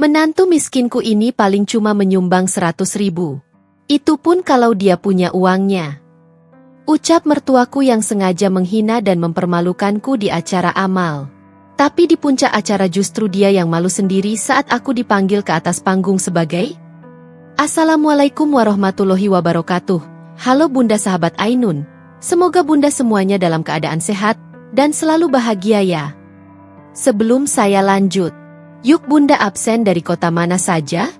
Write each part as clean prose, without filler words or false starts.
Menantu miskinku ini paling cuma menyumbang 100.000. Itu pun kalau dia punya uangnya. Ucap mertuaku yang sengaja menghina dan mempermalukanku di acara amal. Tapi di puncak acara justru dia yang malu sendiri saat aku dipanggil ke atas panggung sebagai Assalamualaikum warahmatullahi wabarakatuh. Halo Bunda sahabat Ainun. Semoga Bunda semuanya dalam keadaan sehat dan selalu bahagia ya. Sebelum saya lanjut, yuk Bunda absen dari kota mana saja?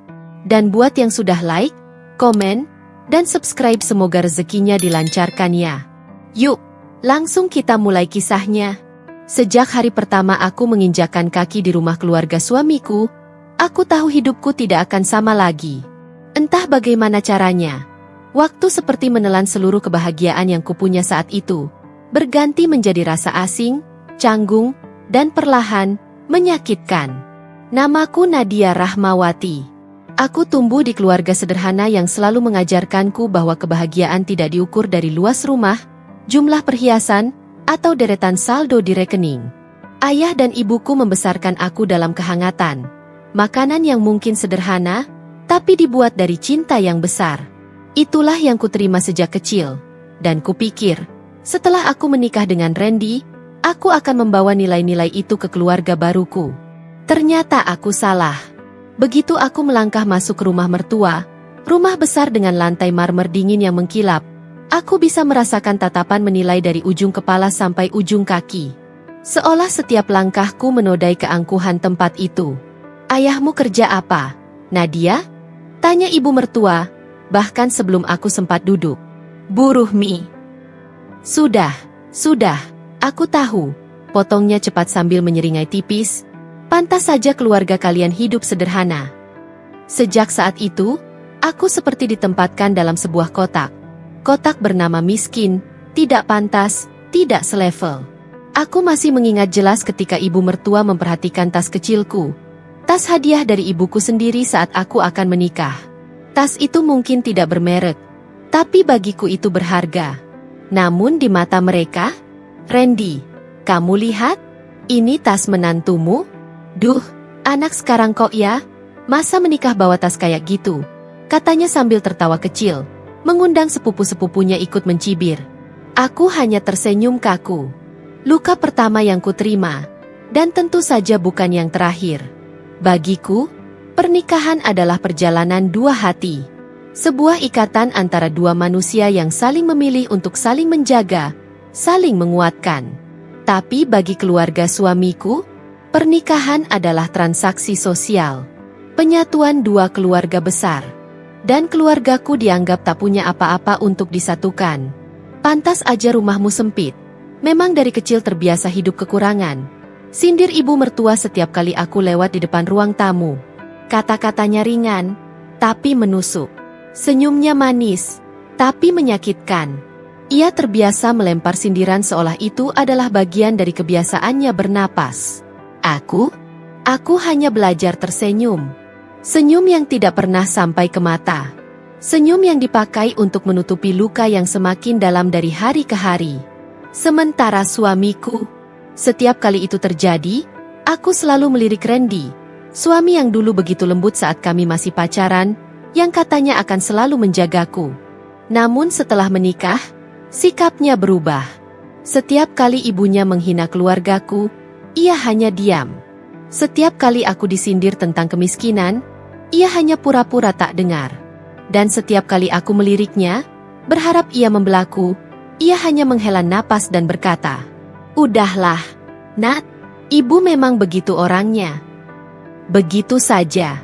Dan buat yang sudah like, komen, dan subscribe semoga rezekinya dilancarkan ya. Yuk, langsung kita mulai kisahnya. Sejak hari pertama aku menginjakkan kaki di rumah keluarga suamiku, aku tahu hidupku tidak akan sama lagi. Entah bagaimana caranya, waktu seperti menelan seluruh kebahagiaan yang kupunya saat itu, berganti menjadi rasa asing, canggung, dan perlahan menyakitkan. Namaku Nadia Rahmawati. Aku tumbuh di keluarga sederhana yang selalu mengajarkanku bahwa kebahagiaan tidak diukur dari luas rumah, jumlah perhiasan, atau deretan saldo di rekening. Ayah dan ibuku membesarkan aku dalam kehangatan. Makanan yang mungkin sederhana, tapi dibuat dari cinta yang besar. Itulah yang kuterima sejak kecil. Dan kupikir, setelah aku menikah dengan Randy, aku akan membawa nilai-nilai itu ke keluarga baruku. Ternyata aku salah. Begitu aku melangkah masuk ke rumah mertua, rumah besar dengan lantai marmer dingin yang mengkilap, aku bisa merasakan tatapan menilai dari ujung kepala sampai ujung kaki. Seolah setiap langkahku menodai keangkuhan tempat itu. Ayahmu kerja apa, Nadia? Tanya ibu mertua, bahkan sebelum aku sempat duduk. Buruh mie. Sudah, aku tahu. Potongnya cepat sambil menyeringai tipis. Pantas saja keluarga kalian hidup sederhana. Sejak saat itu, aku seperti ditempatkan dalam sebuah kotak. Kotak bernama miskin, tidak pantas, tidak selevel. Aku masih mengingat jelas ketika ibu mertua memperhatikan tas kecilku. Tas hadiah dari ibuku sendiri saat aku akan menikah. Tas itu mungkin tidak bermerek, tapi bagiku itu berharga. Namun di mata mereka, Randy, kamu lihat? Ini tas menantumu? Duh, anak sekarang kok ya? Masa menikah bawa tas kayak gitu? Katanya sambil tertawa kecil, mengundang sepupu-sepupunya ikut mencibir. Aku hanya tersenyum kaku. Luka pertama yang kuterima, dan tentu saja bukan yang terakhir. Bagiku, pernikahan adalah perjalanan dua hati. Sebuah ikatan antara dua manusia yang saling memilih untuk saling menjaga, saling menguatkan. Tapi bagi keluarga suamiku, pernikahan adalah transaksi sosial. Penyatuan dua keluarga besar. Dan keluargaku dianggap tak punya apa-apa untuk disatukan. Pantas aja rumahmu sempit. Memang dari kecil terbiasa hidup kekurangan. Sindir ibu mertua setiap kali aku lewat di depan ruang tamu. Kata-katanya ringan, tapi menusuk. Senyumnya manis, tapi menyakitkan. Ia terbiasa melempar sindiran seolah itu adalah bagian dari kebiasaannya bernapas. Aku hanya belajar tersenyum. Senyum yang tidak pernah sampai ke mata. Senyum yang dipakai untuk menutupi luka yang semakin dalam dari hari ke hari. Sementara suamiku, setiap kali itu terjadi, aku selalu melirik Randy, suami yang dulu begitu lembut saat kami masih pacaran, yang katanya akan selalu menjagaku. Namun setelah menikah, sikapnya berubah. Setiap kali ibunya menghina keluargaku, ia hanya diam. Setiap kali aku disindir tentang kemiskinan, ia hanya pura-pura tak dengar. Dan setiap kali aku meliriknya, berharap ia membelaku, ia hanya menghela napas dan berkata, "Udahlah, Nat, ibu memang begitu orangnya." Begitu saja.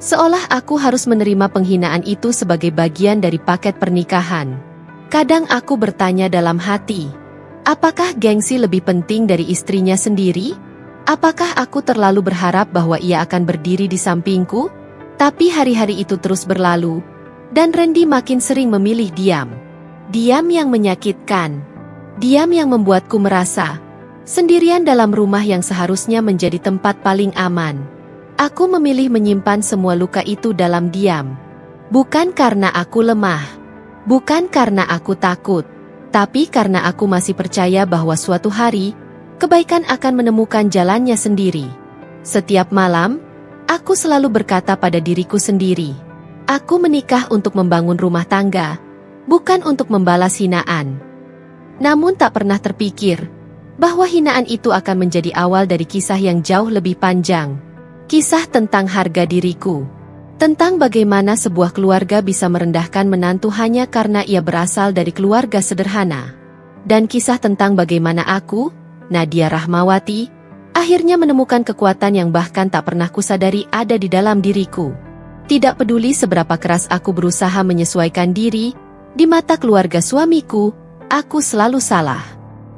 Seolah aku harus menerima penghinaan itu sebagai bagian dari paket pernikahan. Kadang aku bertanya dalam hati, apakah gengsi lebih penting dari istrinya sendiri? Apakah aku terlalu berharap bahwa ia akan berdiri di sampingku? Tapi hari-hari itu terus berlalu, dan Randy makin sering memilih diam. Diam yang menyakitkan. Diam yang membuatku merasa sendirian dalam rumah yang seharusnya menjadi tempat paling aman. Aku memilih menyimpan semua luka itu dalam diam. Bukan karena aku lemah. Bukan karena aku takut. Tapi karena aku masih percaya bahwa suatu hari, kebaikan akan menemukan jalannya sendiri. Setiap malam, Aku selalu berkata pada diriku sendiri, aku menikah untuk membangun rumah tangga, bukan untuk membalas hinaan. Namun tak pernah terpikir bahwa hinaan itu akan menjadi awal dari kisah yang jauh lebih panjang. Kisah tentang harga diriku. Tentang bagaimana sebuah keluarga bisa merendahkan menantu hanya karena ia berasal dari keluarga sederhana. Dan kisah tentang bagaimana aku, Nadia Rahmawati, akhirnya menemukan kekuatan yang bahkan tak pernah kusadari ada di dalam diriku. Tidak peduli seberapa keras aku berusaha menyesuaikan diri, di mata keluarga suamiku, aku selalu salah.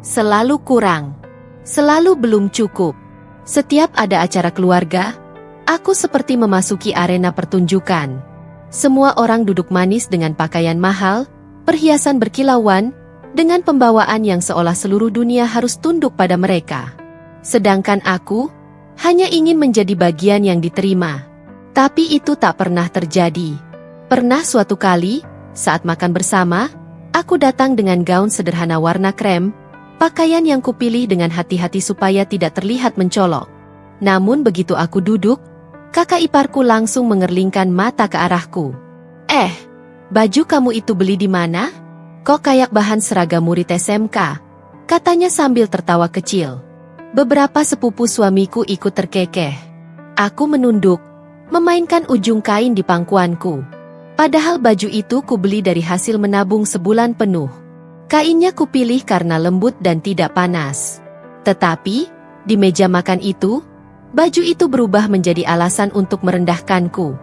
Selalu kurang. Selalu belum cukup. Setiap ada acara keluarga, aku seperti memasuki arena pertunjukan. Semua orang duduk manis dengan pakaian mahal, perhiasan berkilauan, dengan pembawaan yang seolah seluruh dunia harus tunduk pada mereka. Sedangkan aku, hanya ingin menjadi bagian yang diterima. Tapi itu tak pernah terjadi. Pernah suatu kali, saat makan bersama, aku datang dengan gaun sederhana warna krem, pakaian yang kupilih dengan hati-hati supaya tidak terlihat mencolok. Namun begitu aku duduk, kakak iparku langsung mengerlingkan mata ke arahku. Baju kamu itu beli di mana? Kok kayak bahan seragam murid SMK? Katanya sambil tertawa kecil. Beberapa sepupu suamiku ikut terkekeh. Aku menunduk, memainkan ujung kain di pangkuanku. Padahal baju itu kubeli dari hasil menabung sebulan penuh. Kainnya kupilih karena lembut dan tidak panas. Tetapi, di meja makan itu, baju itu berubah menjadi alasan untuk merendahkanku.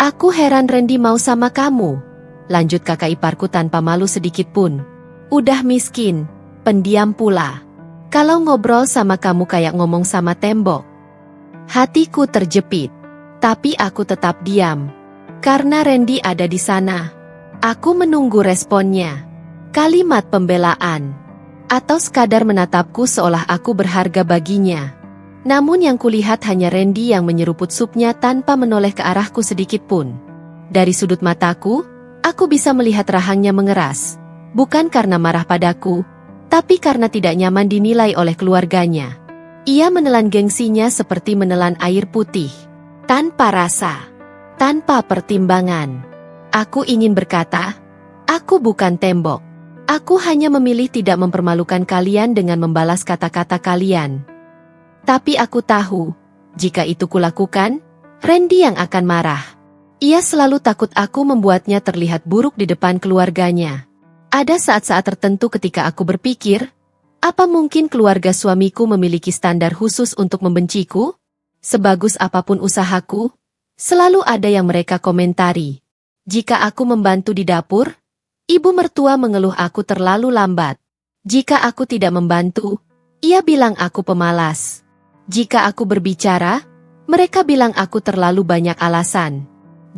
Aku heran Randy mau sama kamu, lanjut kakak iparku tanpa malu sedikit pun. Udah miskin, pendiam pula. Kalau ngobrol sama kamu kayak ngomong sama tembok. Hatiku terjepit, tapi aku tetap diam. Karena Randy ada di sana. Aku menunggu responnya. Kalimat pembelaan. Atau sekadar menatapku seolah aku berharga baginya. Namun yang kulihat hanya Randy yang menyeruput supnya tanpa menoleh ke arahku sedikit pun. Dari sudut mataku, aku bisa melihat rahangnya mengeras. Bukan karena marah padaku, tapi karena tidak nyaman dinilai oleh keluarganya. Ia menelan gengsinya seperti menelan air putih. Tanpa rasa. Tanpa pertimbangan. Aku ingin berkata, aku bukan tembok. Aku hanya memilih tidak mempermalukan kalian dengan membalas kata-kata kalian. Tapi aku tahu, jika itu kulakukan, Randy yang akan marah. Ia selalu takut aku membuatnya terlihat buruk di depan keluarganya. Ada saat-saat tertentu ketika aku berpikir, apa mungkin keluarga suamiku memiliki standar khusus untuk membenciku? Sebagus apapun usahaku, selalu ada yang mereka komentari. Jika aku membantu di dapur, ibu mertua mengeluh aku terlalu lambat. Jika aku tidak membantu, ia bilang aku pemalas. Jika aku berbicara, mereka bilang aku terlalu banyak alasan.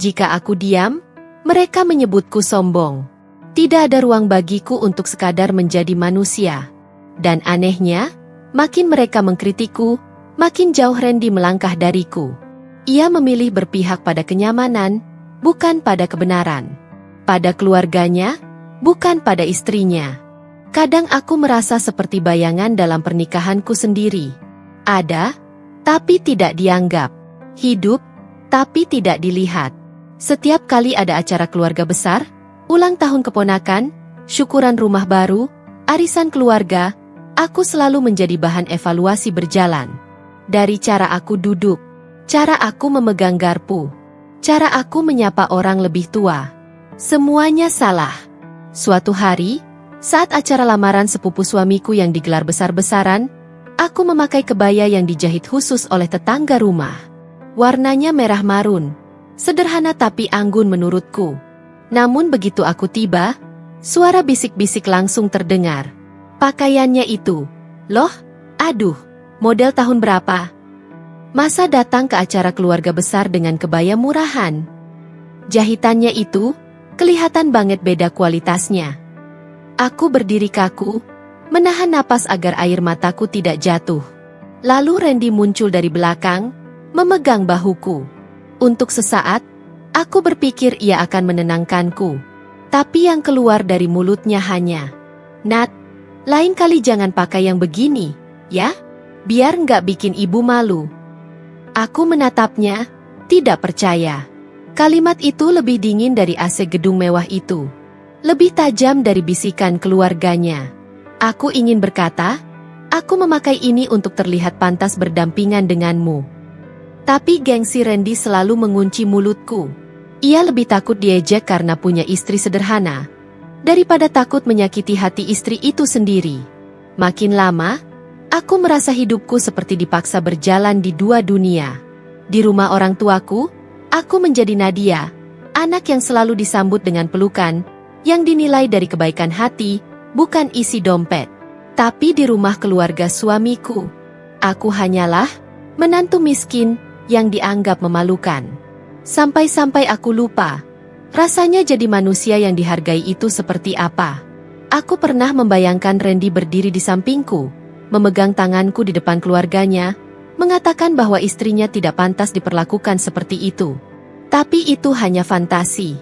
Jika aku diam, mereka menyebutku sombong. Tidak ada ruang bagiku untuk sekadar menjadi manusia. Dan anehnya, makin mereka mengkritikku, makin jauh Randy melangkah dariku. Ia memilih berpihak pada kenyamanan, bukan pada kebenaran. Pada keluarganya, bukan pada istrinya. Kadang aku merasa seperti bayangan dalam pernikahanku sendiri. Ada, tapi tidak dianggap. Hidup, tapi tidak dilihat. Setiap kali ada acara keluarga besar, ulang tahun keponakan, syukuran rumah baru, arisan keluarga, aku selalu menjadi bahan evaluasi berjalan. Dari cara aku duduk, cara aku memegang garpu, cara aku menyapa orang lebih tua. Semuanya salah. Suatu hari, saat acara lamaran sepupu suamiku yang digelar besar-besaran, aku memakai kebaya yang dijahit khusus oleh tetangga rumah. Warnanya merah marun, sederhana tapi anggun menurutku. Namun begitu aku tiba, suara bisik-bisik langsung terdengar. Pakaiannya itu, loh, aduh, model tahun berapa? Masa datang ke acara keluarga besar dengan kebaya murahan? Jahitannya itu, kelihatan banget beda kualitasnya. Aku berdiri kaku, menahan napas agar air mataku tidak jatuh. Lalu Randy muncul dari belakang, memegang bahuku. Untuk sesaat, aku berpikir ia akan menenangkanku. Tapi yang keluar dari mulutnya hanya, "Nat, lain kali jangan pakai yang begini, ya? Biar nggak bikin ibu malu." Aku menatapnya, Tidak percaya. Kalimat itu lebih dingin dari AC gedung mewah itu. Lebih tajam dari bisikan keluarganya. Aku ingin berkata, aku memakai ini untuk terlihat pantas berdampingan denganmu. Tapi gengsi Randy selalu mengunci mulutku. Ia lebih takut diejek karena punya istri sederhana, daripada takut menyakiti hati istri itu sendiri. Makin lama, aku merasa hidupku seperti dipaksa berjalan di dua dunia. Di rumah orang tuaku, aku menjadi Nadia, anak yang selalu disambut dengan pelukan, yang dinilai dari kebaikan hati, bukan isi dompet. Tapi di rumah keluarga suamiku, aku hanyalah menantu miskin yang dianggap memalukan. Sampai-sampai aku lupa, rasanya jadi manusia yang dihargai itu seperti apa. Aku pernah membayangkan Randy berdiri di sampingku, memegang tanganku di depan keluarganya, mengatakan bahwa istrinya tidak pantas diperlakukan seperti itu. Tapi itu hanya fantasi.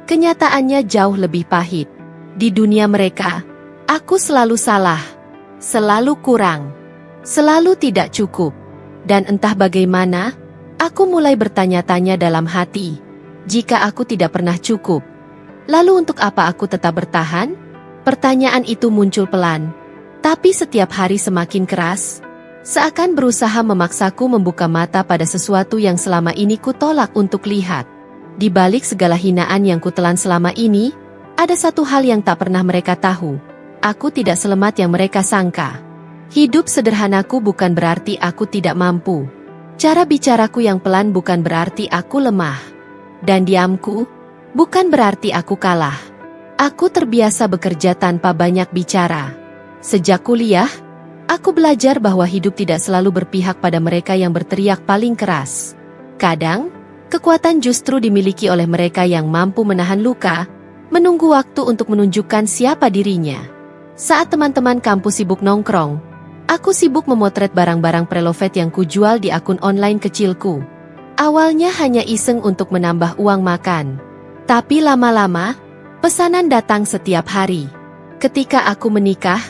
Kenyataannya jauh lebih pahit. Di dunia mereka, aku selalu salah, selalu kurang, selalu tidak cukup. Dan entah bagaimana, aku mulai bertanya-tanya dalam hati, jika aku tidak pernah cukup, lalu untuk apa aku tetap bertahan? Pertanyaan itu muncul pelan, tapi setiap hari semakin keras, seakan berusaha memaksaku membuka mata pada sesuatu yang selama ini kutolak untuk lihat. Di balik segala hinaan yang kutelan selama ini, ada satu hal yang tak pernah mereka tahu. Aku tidak selemat yang mereka sangka. Hidup sederhanaku bukan berarti aku tidak mampu. Cara bicaraku yang pelan bukan berarti aku lemah. Dan diamku bukan berarti aku kalah. Aku terbiasa bekerja tanpa banyak bicara. Sejak kuliah, aku belajar bahwa hidup tidak selalu berpihak pada mereka yang berteriak paling keras. Kadang, kekuatan justru dimiliki oleh mereka yang mampu menahan luka, menunggu waktu untuk menunjukkan siapa dirinya. Saat teman-teman kampus sibuk nongkrong, aku sibuk memotret barang-barang preloved yang kujual di akun online kecilku. Awalnya hanya iseng untuk menambah uang makan. Tapi lama-lama, pesanan datang setiap hari. Ketika aku menikah,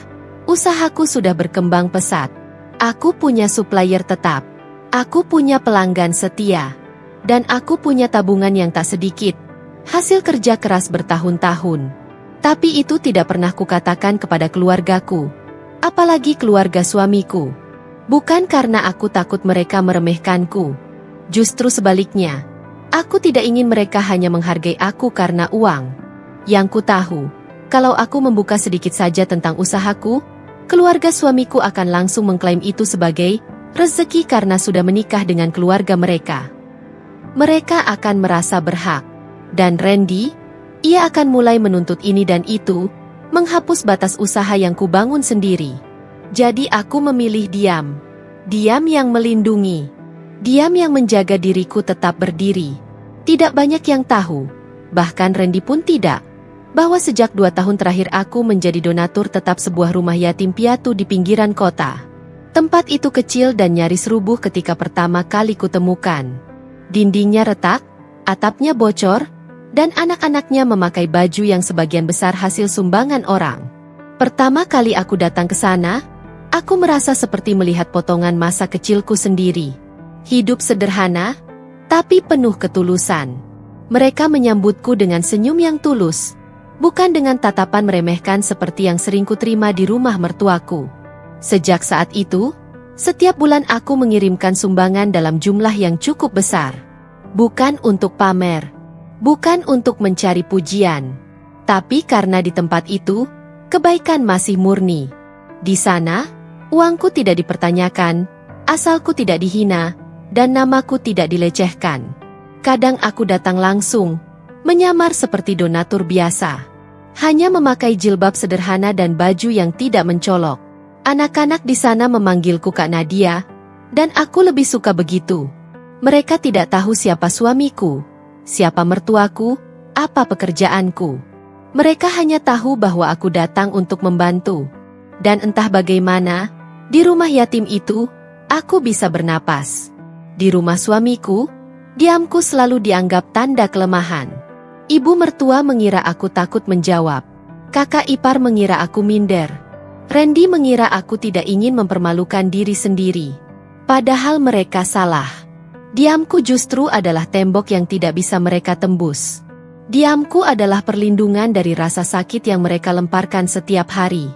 usahaku sudah berkembang pesat. Aku punya supplier tetap. Aku punya pelanggan setia. Dan aku punya tabungan yang tak sedikit. Hasil kerja keras bertahun-tahun. Tapi itu tidak pernah kukatakan kepada keluargaku. Apalagi keluarga suamiku. Bukan karena aku takut mereka meremehkanku. Justru sebaliknya. Aku tidak ingin mereka hanya menghargai aku karena uang. Yang ku tahu, kalau aku membuka sedikit saja tentang usahaku, keluarga suamiku akan langsung mengklaim itu sebagai rezeki karena sudah menikah dengan keluarga mereka. Mereka akan merasa berhak. Dan Randy, ia akan mulai menuntut ini dan itu, menghapus batas usaha yang kubangun sendiri. Jadi aku memilih diam. Diam yang melindungi. Diam yang menjaga diriku tetap berdiri. Tidak banyak yang tahu, bahkan Randy pun tidak, bahwa sejak 2 tahun terakhir aku menjadi donatur tetap sebuah rumah yatim piatu di pinggiran kota. Tempat itu kecil dan nyaris rubuh ketika pertama kali kutemukan. Dindingnya retak, atapnya bocor, dan anak-anaknya memakai baju yang sebagian besar hasil sumbangan orang. Pertama kali aku datang ke sana, aku merasa seperti melihat potongan masa kecilku sendiri. Hidup sederhana, tapi penuh ketulusan. Mereka menyambutku dengan senyum yang tulus, bukan dengan tatapan meremehkan seperti yang sering kuterima di rumah mertuaku. Sejak saat itu, setiap bulan aku mengirimkan sumbangan dalam jumlah yang cukup besar. Bukan untuk pamer, bukan untuk mencari pujian, tapi karena di tempat itu, kebaikan masih murni. Di sana, uangku tidak dipertanyakan, asalku tidak dihina, dan namaku tidak dilecehkan. Kadang aku datang langsung, menyamar seperti donatur biasa. Hanya memakai jilbab sederhana dan baju yang tidak mencolok. Anak-anak di sana memanggilku Kak Nadia, dan aku lebih suka begitu. Mereka tidak tahu siapa suamiku, siapa mertuaku, apa pekerjaanku. Mereka hanya tahu bahwa aku datang untuk membantu. Dan entah bagaimana, di rumah yatim itu, aku bisa bernapas. Di rumah suamiku, diamku selalu dianggap tanda kelemahan. Ibu mertua mengira aku takut menjawab. Kakak ipar mengira aku minder. Randy mengira aku tidak ingin mempermalukan diri sendiri. Padahal mereka salah. Diamku justru adalah tembok yang tidak bisa mereka tembus. Diamku adalah perlindungan dari rasa sakit yang mereka lemparkan setiap hari.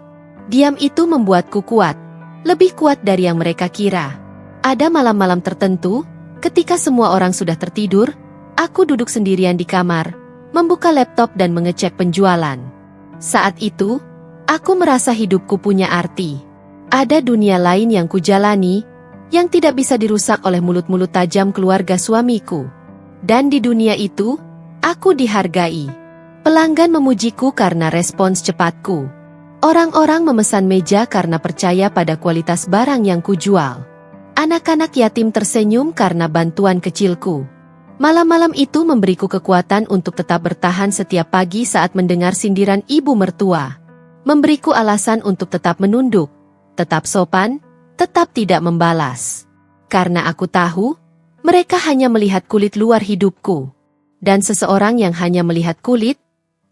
Diam itu membuatku kuat, lebih kuat dari yang mereka kira. Ada malam-malam tertentu, ketika semua orang sudah tertidur, aku duduk sendirian di kamar, membuka laptop dan mengecek penjualan. Saat itu, aku merasa hidupku punya arti. Ada dunia lain yang kujalani, yang tidak bisa dirusak oleh mulut-mulut tajam keluarga suamiku. Dan di dunia itu, aku dihargai. Pelanggan memujiku karena respons cepatku. Orang-orang memesan meja karena percaya pada kualitas barang yang kujual. Anak-anak yatim tersenyum karena bantuan kecilku. Malam-malam itu memberiku kekuatan untuk tetap bertahan setiap pagi saat mendengar sindiran ibu mertua. Memberiku alasan untuk tetap menunduk, tetap sopan, tetap tidak membalas. Karena aku tahu, mereka hanya melihat kulit luar hidupku. Dan seseorang yang hanya melihat kulit,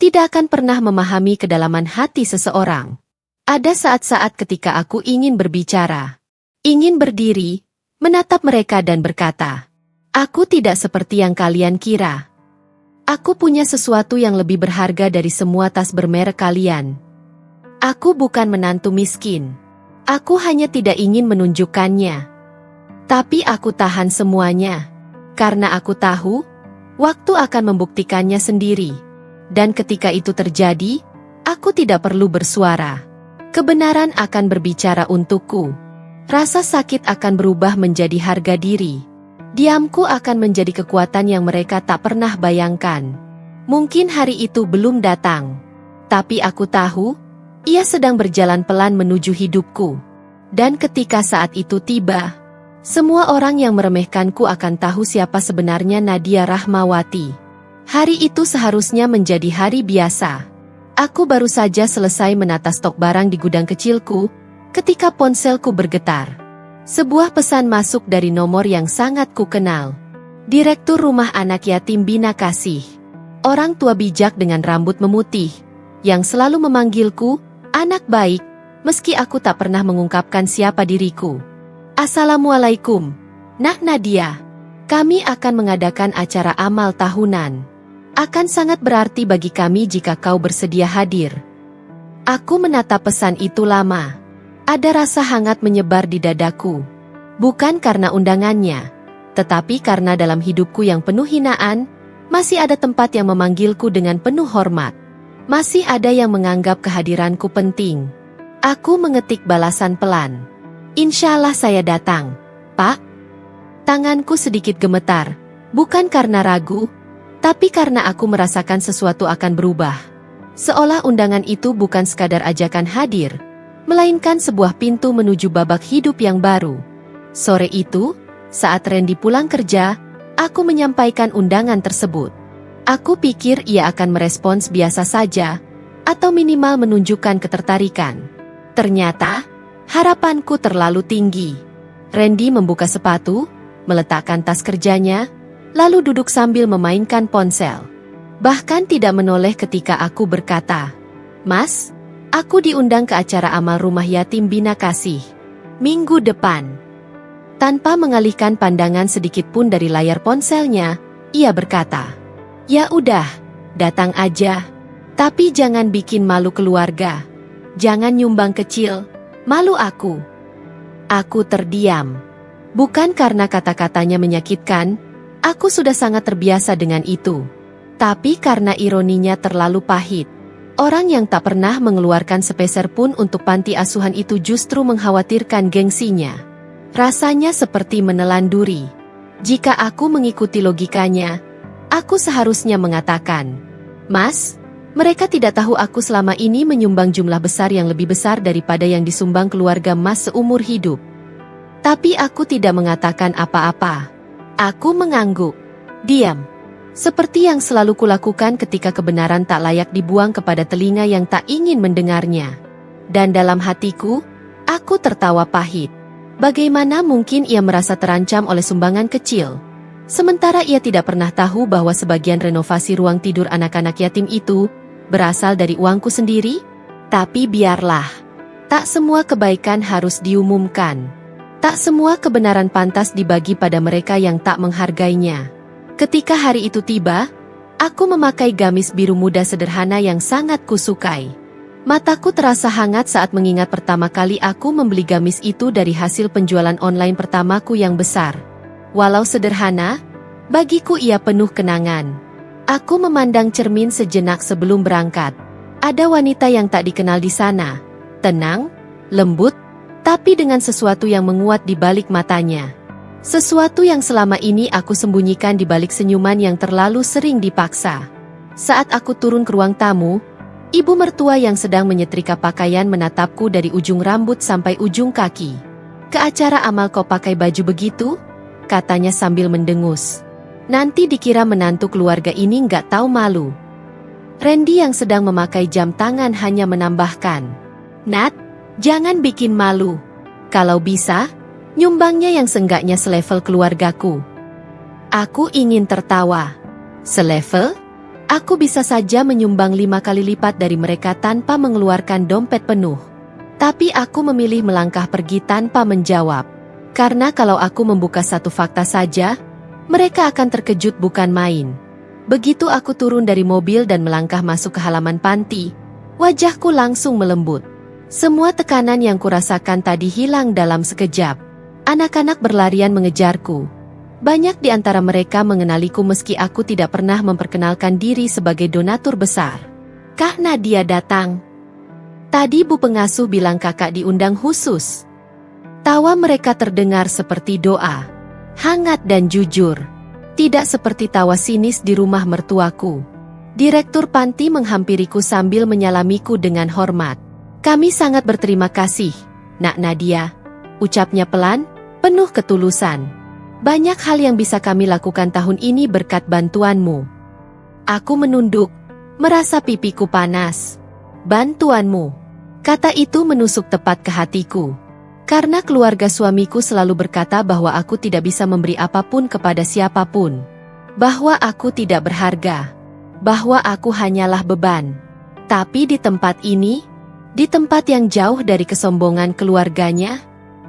tidak akan pernah memahami kedalaman hati seseorang. Ada saat-saat ketika aku ingin berbicara. Ingin berdiri, menatap mereka dan berkata, "Aku tidak seperti yang kalian kira. Aku punya sesuatu yang lebih berharga dari semua tas bermerek kalian. Aku bukan menantu miskin. Aku hanya tidak ingin menunjukkannya. Tapi aku tahan semuanya. Karena aku tahu, waktu akan membuktikannya sendiri. Dan ketika itu terjadi, aku tidak perlu bersuara. Kebenaran akan berbicara untukku. Rasa sakit akan berubah menjadi harga diri. Diamku akan menjadi kekuatan yang mereka tak pernah bayangkan. Mungkin hari itu belum datang. Tapi aku tahu, ia sedang berjalan pelan menuju hidupku. Dan ketika saat itu tiba, semua orang yang meremehkanku akan tahu siapa sebenarnya Nadia Rahmawati. Hari itu seharusnya menjadi hari biasa. Aku baru saja selesai menata stok barang di gudang kecilku, ketika ponselku bergetar. Sebuah pesan masuk dari nomor yang sangat kukenal. Direktur Rumah Anak Yatim Bina Kasih. Orang tua bijak dengan rambut memutih, yang selalu memanggilku, anak baik, meski aku tak pernah mengungkapkan siapa diriku. Assalamualaikum, Nak Nadia. Kami akan mengadakan acara amal tahunan. Akan sangat berarti bagi kami jika kau bersedia hadir. Aku menatap pesan itu lama. Ada rasa hangat menyebar di dadaku. Bukan karena undangannya, tetapi karena dalam hidupku yang penuh hinaan, masih ada tempat yang memanggilku dengan penuh hormat. Masih ada yang menganggap kehadiranku penting. Aku mengetik balasan pelan. Insyaallah saya datang, Pak. Tanganku sedikit gemetar, bukan karena ragu, tapi karena aku merasakan sesuatu akan berubah. Seolah undangan itu bukan sekadar ajakan hadir, melainkan sebuah pintu menuju babak hidup yang baru. Sore itu, saat Randy pulang kerja, aku menyampaikan undangan tersebut. Aku pikir ia akan merespons biasa saja, atau minimal menunjukkan ketertarikan. Ternyata, harapanku terlalu tinggi. Randy membuka sepatu, meletakkan tas kerjanya, lalu duduk sambil memainkan ponsel. Bahkan tidak menoleh ketika aku berkata, "Mas, aku diundang ke acara amal rumah yatim Bina Kasih minggu depan." Tanpa mengalihkan pandangan sedikit pun dari layar ponselnya, ia berkata, "Ya udah, datang aja. Tapi jangan bikin malu keluarga. Jangan nyumbang kecil, malu aku." Aku terdiam. Bukan karena kata-katanya menyakitkan, aku sudah sangat terbiasa dengan itu. Tapi karena ironinya terlalu pahit. Orang yang tak pernah mengeluarkan sepeser pun untuk panti asuhan itu justru mengkhawatirkan gengsinya. Rasanya seperti menelan duri. Jika aku mengikuti logikanya, aku seharusnya mengatakan, "Mas, mereka tidak tahu aku selama ini menyumbang jumlah besar yang lebih besar daripada yang disumbang keluarga Mas seumur hidup." Tapi aku tidak mengatakan apa-apa. Aku mengangguk, diam. Seperti yang selalu kulakukan ketika kebenaran tak layak dibuang kepada telinga yang tak ingin mendengarnya. Dan dalam hatiku, aku tertawa pahit. Bagaimana mungkin ia merasa terancam oleh sumbangan kecil? Sementara ia tidak pernah tahu bahwa sebagian renovasi ruang tidur anak-anak yatim itu berasal dari uangku sendiri? Tapi biarlah. Tak semua kebaikan harus diumumkan. Tak semua kebenaran pantas dibagi pada mereka yang tak menghargainya. Ketika hari itu tiba, aku memakai gamis biru muda sederhana yang sangat kusukai. Mataku terasa hangat saat mengingat pertama kali aku membeli gamis itu dari hasil penjualan online pertamaku yang besar. Walau sederhana, bagiku ia penuh kenangan. Aku memandang cermin sejenak sebelum berangkat. Ada wanita yang tak dikenal di sana, tenang, lembut, tapi dengan sesuatu yang menguat di balik matanya. Sesuatu yang selama ini aku sembunyikan di balik senyuman yang terlalu sering dipaksa. Saat aku turun ke ruang tamu, ibu mertua yang sedang menyetrika pakaian menatapku dari ujung rambut sampai ujung kaki. "Ke acara amal kau pakai baju begitu?" katanya sambil mendengus. "Nanti dikira menantu keluarga ini nggak tahu malu." Randy yang sedang memakai jam tangan hanya menambahkan, "Nat, jangan bikin malu. Kalau bisa, nyumbangnya yang seenggaknya selevel keluargaku." Aku ingin tertawa. Selevel? Aku bisa saja menyumbang 5 kali lipat dari mereka tanpa mengeluarkan dompet penuh. Tapi aku memilih melangkah pergi tanpa menjawab. Karena kalau aku membuka satu fakta saja, mereka akan terkejut bukan main. Begitu aku turun dari mobil dan melangkah masuk ke halaman panti, wajahku langsung melembut. Semua tekanan yang kurasakan tadi hilang dalam sekejap. Anak-anak berlarian mengejarku. Banyak di antara mereka mengenaliku meski aku tidak pernah memperkenalkan diri sebagai donatur besar. "Kak Nadia datang. Tadi Bu Pengasuh bilang kakak diundang khusus." Tawa mereka terdengar seperti doa. Hangat dan jujur. Tidak seperti tawa sinis di rumah mertuaku. Direktur panti menghampiriku sambil menyalamiku dengan hormat. "Kami sangat berterima kasih, Nak Nadia," ucapnya pelan, penuh ketulusan. "Banyak hal yang bisa kami lakukan tahun ini berkat bantuanmu." Aku menunduk, merasa pipiku panas. "Bantuanmu?" Kata itu menusuk tepat ke hatiku. Karena keluarga suamiku selalu berkata bahwa aku tidak bisa memberi apapun kepada siapapun. Bahwa aku tidak berharga. Bahwa aku hanyalah beban. Tapi di tempat ini, di tempat yang jauh dari kesombongan keluarganya,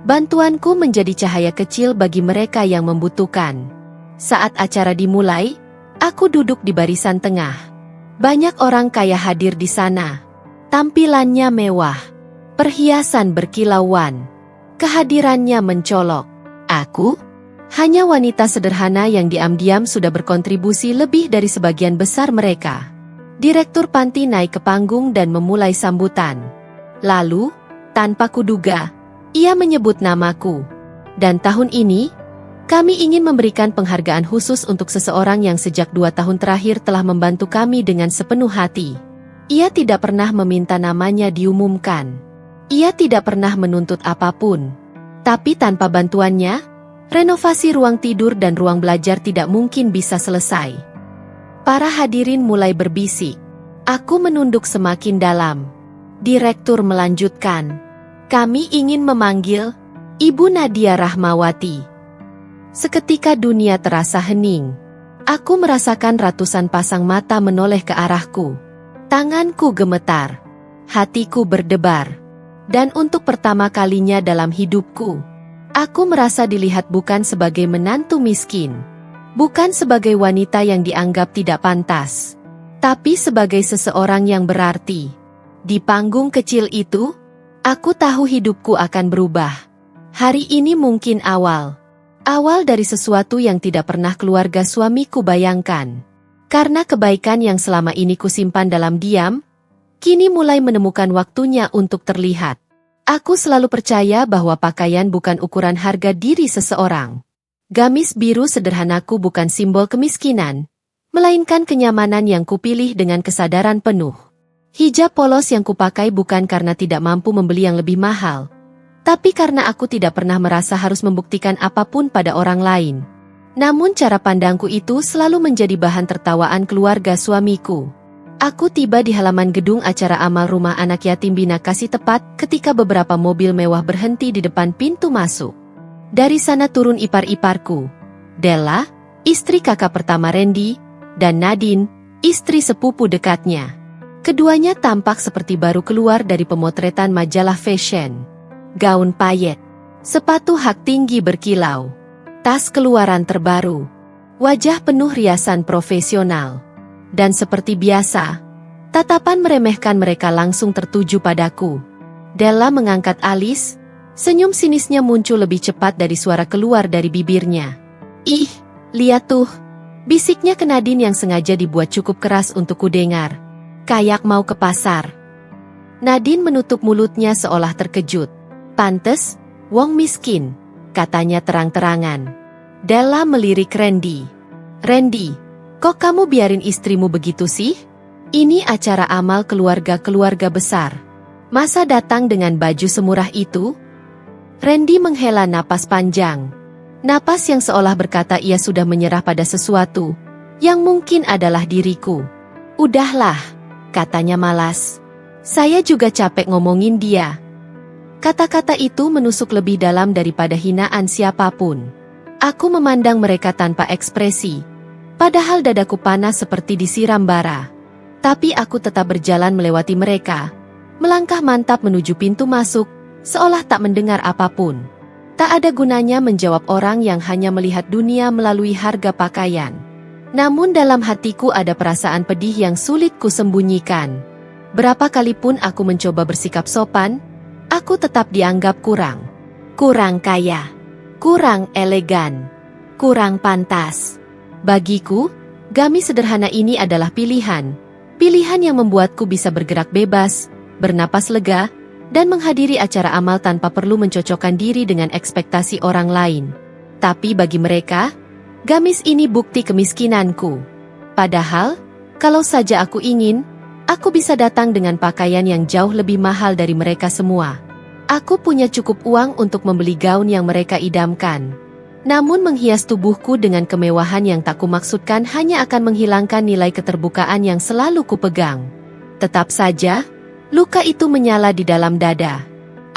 bantuanku menjadi cahaya kecil bagi mereka yang membutuhkan. Saat acara dimulai, aku duduk di barisan tengah. Banyak orang kaya hadir di sana. Tampilannya mewah. Perhiasan berkilauan. Kehadirannya mencolok. Aku, hanya wanita sederhana yang diam-diam sudah berkontribusi lebih dari sebagian besar mereka. Direktur panti naik ke panggung dan memulai sambutan. Lalu, tanpa kuduga, ia menyebut namaku. "Dan tahun ini, kami ingin memberikan penghargaan khusus untuk seseorang yang sejak 2 tahun terakhir telah membantu kami dengan sepenuh hati." Ia tidak pernah meminta namanya diumumkan. Ia tidak pernah menuntut apapun. Tapi tanpa bantuannya, renovasi ruang tidur dan ruang belajar tidak mungkin bisa selesai. Para hadirin mulai berbisik. Aku menunduk semakin dalam. Direktur melanjutkan, "Kami ingin memanggil Ibu Nadia Rahmawati." Seketika dunia terasa hening. Aku merasakan ratusan pasang mata menoleh ke arahku. Tanganku gemetar. Hatiku berdebar. Dan untuk pertama kalinya dalam hidupku, aku merasa dilihat bukan sebagai menantu miskin. Bukan sebagai wanita yang dianggap tidak pantas. Tapi sebagai seseorang yang berarti. Di panggung kecil itu, aku tahu hidupku akan berubah. Hari ini mungkin awal. Awal dari sesuatu yang tidak pernah keluarga suamiku bayangkan. Karena kebaikan yang selama ini kusimpan dalam diam, kini mulai menemukan waktunya untuk terlihat. Aku selalu percaya bahwa pakaian bukan ukuran harga diri seseorang. Gamis biru sederhanaku bukan simbol kemiskinan, melainkan kenyamanan yang kupilih dengan kesadaran penuh. Hijab polos yang kupakai bukan karena tidak mampu membeli yang lebih mahal, tapi karena aku tidak pernah merasa harus membuktikan apapun pada orang lain. Namun cara pandangku itu selalu menjadi bahan tertawaan keluarga suamiku. Aku tiba di halaman gedung acara amal rumah anak yatim Bina Kasih tepat ketika beberapa mobil mewah berhenti di depan pintu masuk. Dari sana turun ipar-iparku, Della, istri kakak pertama Randy, dan Nadine, istri sepupu dekatnya. Keduanya tampak seperti baru keluar dari pemotretan majalah fashion. Gaun payet, Sepatu hak tinggi berkilau. Tas keluaran terbaru. Wajah penuh riasan profesional. Dan seperti biasa, tatapan meremehkan mereka langsung tertuju padaku. Della mengangkat alis, senyum sinisnya muncul lebih cepat dari suara keluar dari bibirnya. Ih, lihat tuh, bisiknya ke Nadine yang sengaja dibuat cukup keras untuk kudengar. Kayak mau ke pasar. Nadine menutup mulutnya seolah terkejut. Pantes, wong miskin, katanya terang-terangan. Della melirik Randy. Randy, kok kamu biarin istrimu begitu sih? Ini acara amal keluarga-keluarga besar. Masa datang dengan baju semurah itu? Randy menghela napas panjang. Napas yang seolah berkata ia sudah menyerah pada sesuatu, yang mungkin adalah diriku. Udahlah, katanya malas. Saya juga capek ngomongin dia. Kata-kata itu menusuk lebih dalam daripada hinaan siapapun. Aku memandang mereka tanpa ekspresi. Padahal dadaku panas seperti disiram bara. Tapi aku tetap berjalan melewati mereka. Melangkah mantap menuju pintu masuk, seolah tak mendengar apapun. Tak ada gunanya menjawab orang yang hanya melihat dunia melalui harga pakaian. Namun dalam hatiku ada perasaan pedih yang sulit kusembunyikan. Berapa kali pun aku mencoba bersikap sopan, aku tetap dianggap kurang. Kurang kaya, kurang elegan, kurang pantas. Bagiku, gamis sederhana ini adalah pilihan. Pilihan yang membuatku bisa bergerak bebas, bernapas lega, dan menghadiri acara amal tanpa perlu mencocokkan diri dengan ekspektasi orang lain. Tapi bagi mereka, gamis ini bukti kemiskinanku. Padahal, kalau saja aku ingin, aku bisa datang dengan pakaian yang jauh lebih mahal dari mereka semua. Aku punya cukup uang untuk membeli gaun yang mereka idamkan. Namun menghias tubuhku dengan kemewahan yang tak kumaksudkan hanya akan menghilangkan nilai keterbukaan yang selalu kupegang. Tetap saja, luka itu menyala di dalam dada.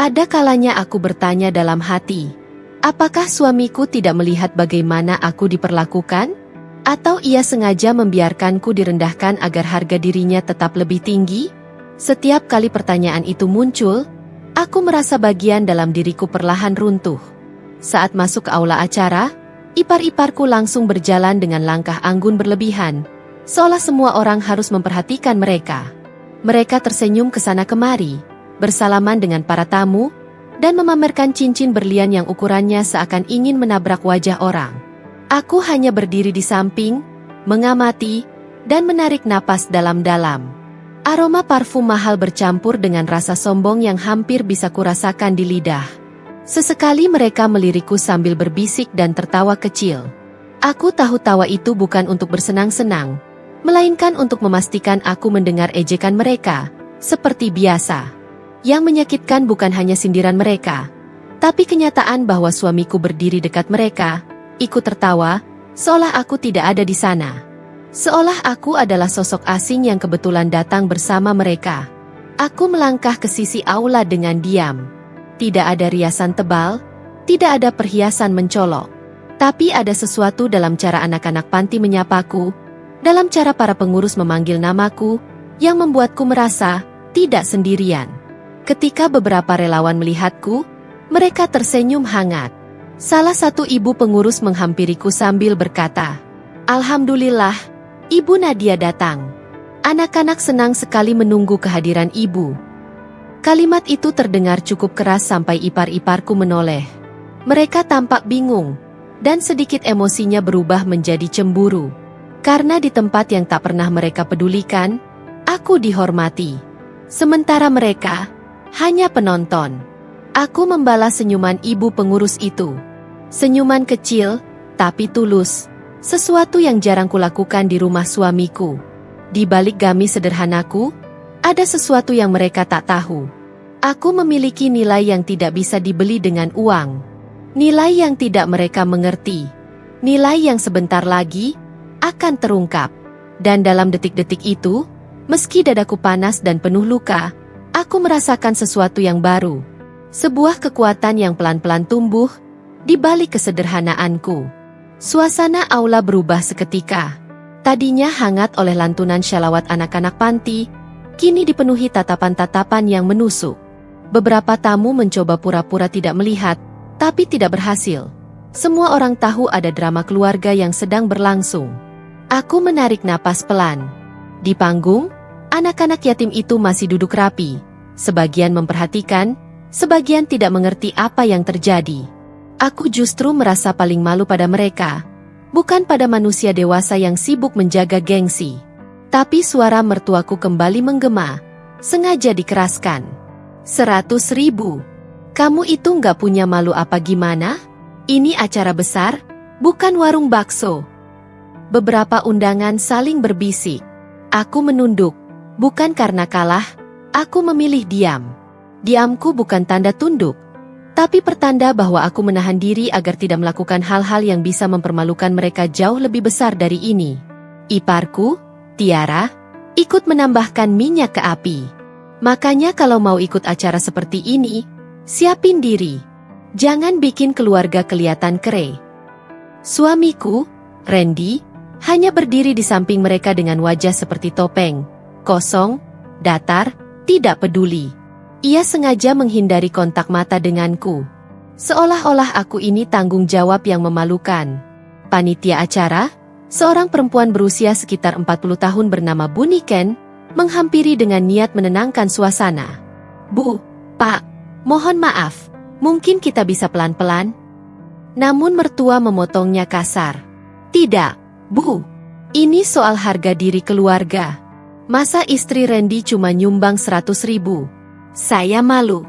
Ada kalanya aku bertanya dalam hati, apakah suamiku tidak melihat bagaimana aku diperlakukan? Atau ia sengaja membiarkanku direndahkan agar harga dirinya tetap lebih tinggi? Setiap kali pertanyaan itu muncul, aku merasa bagian dalam diriku perlahan runtuh. Saat masuk ke aula acara, ipar-iparku langsung berjalan dengan langkah anggun berlebihan, seolah semua orang harus memperhatikan mereka. Mereka tersenyum ke sana kemari, bersalaman dengan para tamu, dan memamerkan cincin berlian yang ukurannya seakan ingin menabrak wajah orang. Aku hanya berdiri di samping, mengamati, dan menarik napas dalam-dalam. Aroma parfum mahal bercampur dengan rasa sombong yang hampir bisa kurasakan di lidah. Sesekali mereka melirikku sambil berbisik dan tertawa kecil. Aku tahu tawa itu bukan untuk bersenang-senang, melainkan untuk memastikan aku mendengar ejekan mereka, seperti biasa. Yang menyakitkan bukan hanya sindiran mereka, tapi kenyataan bahwa suamiku berdiri dekat mereka, ikut tertawa, seolah aku tidak ada di sana. Seolah aku adalah sosok asing yang kebetulan datang bersama mereka. Aku melangkah ke sisi aula dengan diam. Tidak ada riasan tebal, tidak ada perhiasan mencolok. Tapi ada sesuatu dalam cara anak-anak panti menyapaku, dalam cara para pengurus memanggil namaku, yang membuatku merasa tidak sendirian. Ketika beberapa relawan melihatku, mereka tersenyum hangat. Salah satu ibu pengurus menghampiriku sambil berkata, "Alhamdulillah, Ibu Nadia datang. Anak-anak senang sekali menunggu kehadiran ibu." Kalimat itu terdengar cukup keras sampai ipar-iparku menoleh. Mereka tampak bingung, dan sedikit emosinya berubah menjadi cemburu. Karena di tempat yang tak pernah mereka pedulikan, aku dihormati. Sementara mereka hanya penonton. Aku membalas senyuman ibu pengurus itu. Senyuman kecil, tapi tulus. Sesuatu yang jarang kulakukan di rumah suamiku. Di balik gamis sederhanaku, ada sesuatu yang mereka tak tahu. Aku memiliki nilai yang tidak bisa dibeli dengan uang. Nilai yang tidak mereka mengerti. Nilai yang sebentar lagi akan terungkap. Dan dalam detik-detik itu, meski dadaku panas dan penuh luka, aku merasakan sesuatu yang baru. Sebuah kekuatan yang pelan-pelan tumbuh di balik kesederhanaanku. Suasana aula berubah seketika. Tadinya hangat oleh lantunan syalawat anak-anak panti, kini dipenuhi tatapan-tatapan yang menusuk. Beberapa tamu mencoba pura-pura tidak melihat, tapi tidak berhasil. Semua orang tahu ada drama keluarga yang sedang berlangsung. Aku menarik napas pelan. Di panggung, anak-anak yatim itu masih duduk rapi. Sebagian memperhatikan, sebagian tidak mengerti apa yang terjadi. Aku justru merasa paling malu pada mereka, bukan pada manusia dewasa yang sibuk menjaga gengsi. Tapi suara mertuaku kembali menggema, sengaja dikeraskan. 100.000. Kamu itu nggak punya malu apa gimana? Ini acara besar, bukan warung bakso. Beberapa undangan saling berbisik. Aku menunduk, bukan karena kalah, aku memilih diam. Diamku bukan tanda tunduk, tapi pertanda bahwa aku menahan diri agar tidak melakukan hal-hal yang bisa mempermalukan mereka jauh lebih besar dari ini. Iparku, Tiara, ikut menambahkan minyak ke api. Makanya kalau mau ikut acara seperti ini, siapin diri. Jangan bikin keluarga kelihatan kere. Suamiku, Randy, hanya berdiri di samping mereka dengan wajah seperti topeng, kosong, datar, tidak peduli. Ia sengaja menghindari kontak mata denganku. Seolah-olah aku ini tanggung jawab yang memalukan. Panitia acara, seorang perempuan berusia sekitar 40 tahun bernama Bu Niken, menghampiri dengan niat menenangkan suasana. Bu, Pak, mohon maaf. Mungkin kita bisa pelan-pelan? Namun mertua memotongnya kasar. Tidak, Bu. Ini soal harga diri keluarga. Masa istri Randy cuma nyumbang 100.000? Saya malu.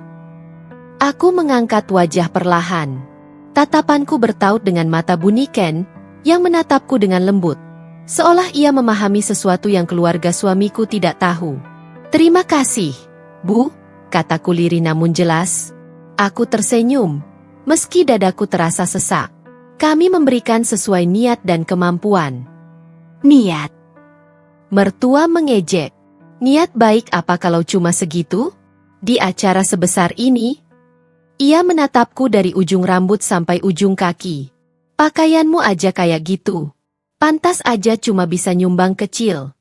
Aku mengangkat wajah perlahan. Tatapanku bertaut dengan mata Bu Niken, yang menatapku dengan lembut. Seolah ia memahami sesuatu yang keluarga suamiku tidak tahu. Terima kasih, Bu, kataku lirih namun jelas. Aku tersenyum, meski dadaku terasa sesak. Kami memberikan sesuai niat dan kemampuan. Niat? Mertua mengejek. Niat baik apa kalau cuma segitu? Di acara sebesar ini? Ia menatapku dari ujung rambut sampai ujung kaki. Pakaianmu aja kayak gitu. Pantas aja cuma bisa nyumbang kecil.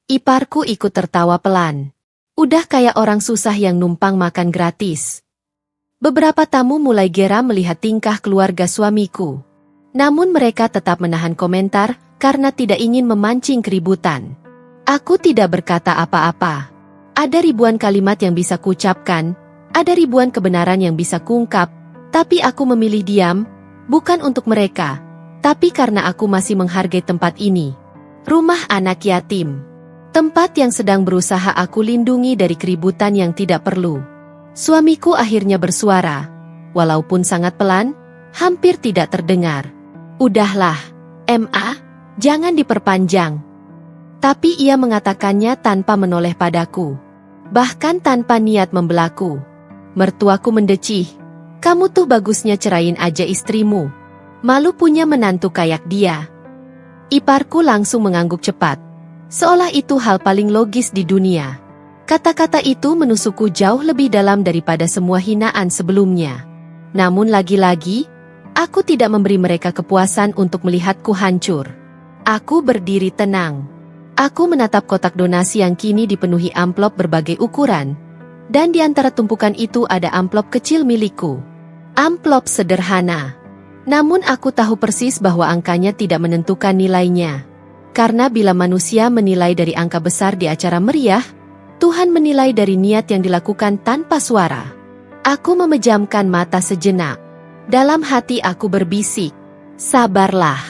Iparku ikut tertawa pelan. Udah kayak orang susah yang numpang makan gratis. Beberapa tamu mulai geram melihat tingkah keluarga suamiku. Namun mereka tetap menahan komentar karena tidak ingin memancing keributan. Aku tidak berkata apa-apa. Ada ribuan kalimat yang bisa kuucapkan, ada ribuan kebenaran yang bisa kuungkap, tapi aku memilih diam, bukan untuk mereka, tapi karena aku masih menghargai tempat ini. Rumah anak yatim. Tempat yang sedang berusaha aku lindungi dari keributan yang tidak perlu. Suamiku akhirnya bersuara, walaupun sangat pelan, hampir tidak terdengar. Udahlah, Ma, jangan diperpanjang. Tapi ia mengatakannya tanpa menoleh padaku. Bahkan tanpa niat membelaku. Mertuaku mendecih, kamu tuh bagusnya ceraiin aja istrimu. Malu punya menantu kayak dia. Iparku langsung mengangguk cepat. Seolah itu hal paling logis di dunia. Kata-kata itu menusukku jauh lebih dalam daripada semua hinaan sebelumnya. Namun lagi-lagi, aku tidak memberi mereka kepuasan untuk melihatku hancur. Aku berdiri tenang. Aku menatap kotak donasi yang kini dipenuhi amplop berbagai ukuran. Dan di antara tumpukan itu ada amplop kecil milikku. Amplop sederhana. Namun aku tahu persis bahwa angkanya tidak menentukan nilainya. Karena bila manusia menilai dari angka besar di acara meriah, Tuhan menilai dari niat yang dilakukan tanpa suara. Aku memejamkan mata sejenak. Dalam hati aku berbisik, sabarlah.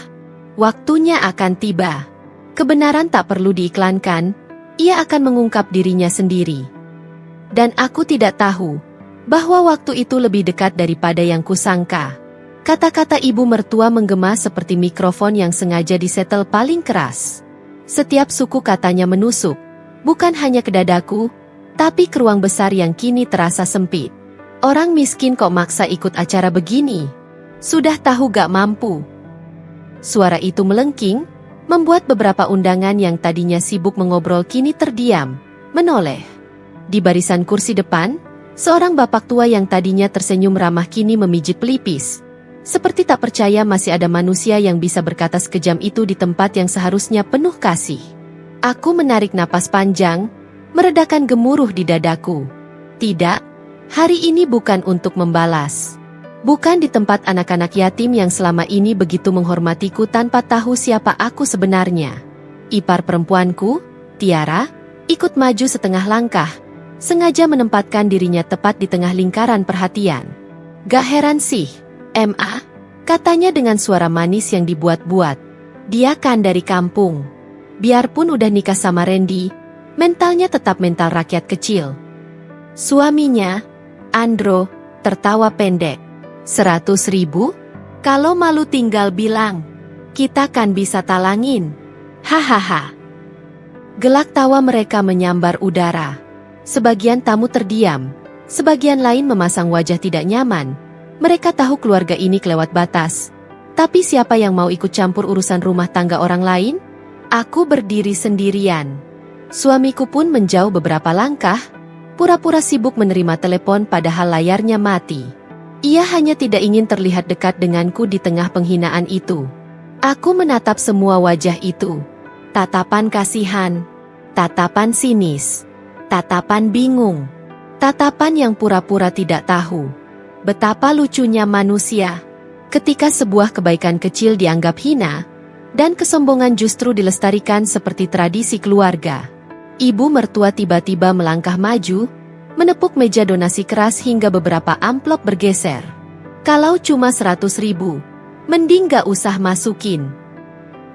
Waktunya akan tiba. Kebenaran tak perlu diiklankan, ia akan mengungkap dirinya sendiri. Dan aku tidak tahu bahwa waktu itu lebih dekat daripada yang kusangka. Kata-kata ibu mertua menggema seperti mikrofon yang sengaja disetel paling keras. Setiap suku katanya menusuk. Bukan hanya ke dadaku, tapi ke ruang besar yang kini terasa sempit. Orang miskin kok maksa ikut acara begini? Sudah tahu gak mampu. Suara itu melengking, membuat beberapa undangan yang tadinya sibuk mengobrol kini terdiam, menoleh. Di barisan kursi depan, seorang bapak tua yang tadinya tersenyum ramah kini memijit pelipis. Seperti tak percaya masih ada manusia yang bisa berkata sekejam itu di tempat yang seharusnya penuh kasih. Aku menarik napas panjang, meredakan gemuruh di dadaku. Tidak, hari ini bukan untuk membalas. Bukan di tempat anak-anak yatim yang selama ini begitu menghormatiku tanpa tahu siapa aku sebenarnya. Ipar perempuanku, Tiara, ikut maju setengah langkah, sengaja menempatkan dirinya tepat di tengah lingkaran perhatian. Gak heran sih, Ma, katanya dengan suara manis yang dibuat-buat. Dia kan dari kampung. Biarpun udah nikah sama Randy, mentalnya tetap mental rakyat kecil. Suaminya, Andro, tertawa pendek. 100.000? Kalau malu tinggal bilang. Kita kan bisa talangin. Hahaha. Gelak tawa mereka menyambar udara. Sebagian tamu terdiam. Sebagian lain memasang wajah tidak nyaman. Mereka tahu keluarga ini kelewat batas. Tapi siapa yang mau ikut campur urusan rumah tangga orang lain? Aku berdiri sendirian. Suamiku pun menjauh beberapa langkah, pura-pura sibuk menerima telepon padahal layarnya mati. Ia hanya tidak ingin terlihat dekat denganku di tengah penghinaan itu. Aku menatap semua wajah itu. Tatapan kasihan, tatapan sinis, tatapan bingung, tatapan yang pura-pura tidak tahu. Betapa lucunya manusia. Ketika sebuah kebaikan kecil dianggap hina, dan kesombongan justru dilestarikan seperti tradisi keluarga. Ibu mertua tiba-tiba melangkah maju, menepuk meja donasi keras hingga beberapa amplop bergeser. Kalau cuma 100.000, mending gak usah masukin,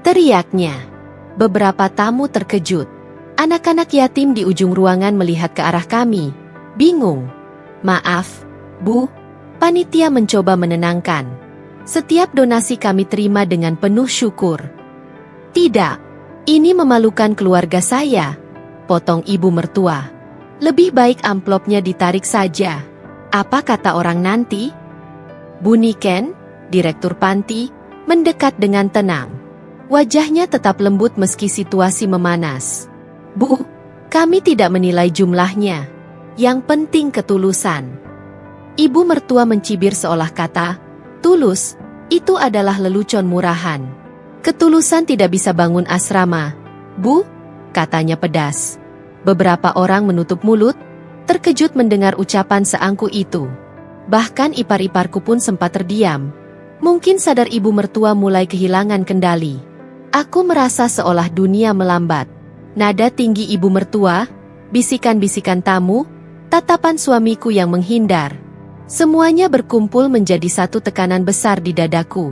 teriaknya. Beberapa tamu terkejut. Anak-anak yatim di ujung ruangan melihat ke arah kami, bingung. Maaf, Bu, panitia mencoba menenangkan. Setiap donasi kami terima dengan penuh syukur. Tidak, ini memalukan keluarga saya, potong ibu mertua. Lebih baik amplopnya ditarik saja. Apa kata orang nanti? Bu Niken, direktur panti, mendekat dengan tenang. Wajahnya tetap lembut meski situasi memanas. Bu, kami tidak menilai jumlahnya. Yang penting ketulusan. Ibu mertua mencibir seolah kata, tulus, itu adalah lelucon murahan. Ketulusan tidak bisa bangun asrama. Bu, katanya pedas. Beberapa orang menutup mulut, terkejut mendengar ucapan seangku itu. Bahkan ipar-iparku pun sempat terdiam. Mungkin sadar ibu mertua mulai kehilangan kendali. Aku merasa seolah dunia melambat. Nada tinggi ibu mertua, bisikan-bisikan tamu, tatapan suamiku yang menghindar. Semuanya berkumpul menjadi satu tekanan besar di dadaku.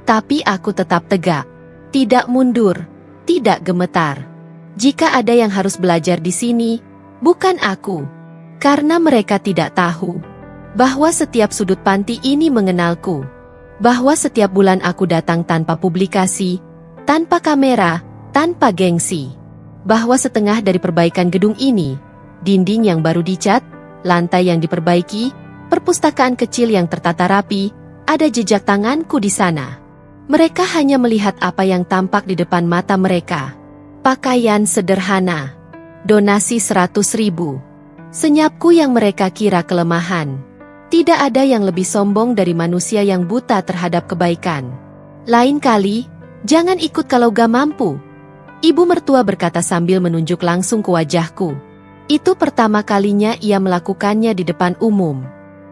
Tapi aku tetap tegak. Tidak mundur, tidak gemetar. Jika ada yang harus belajar di sini, bukan aku. Karena mereka tidak tahu bahwa setiap sudut panti ini mengenalku. Bahwa setiap bulan aku datang tanpa publikasi, tanpa kamera, tanpa gengsi. Bahwa setengah dari perbaikan gedung ini, dinding yang baru dicat, lantai yang diperbaiki, perpustakaan kecil yang tertata rapi, ada jejak tanganku di sana. Mereka hanya melihat apa yang tampak di depan mata mereka. Pakaian sederhana, donasi 100.000, senyapku yang mereka kira kelemahan. Tidak ada yang lebih sombong dari manusia yang buta terhadap kebaikan. Lain kali, jangan ikut kalau gak mampu. Ibu mertua berkata sambil menunjuk langsung ke wajahku. Itu pertama kalinya ia melakukannya di depan umum.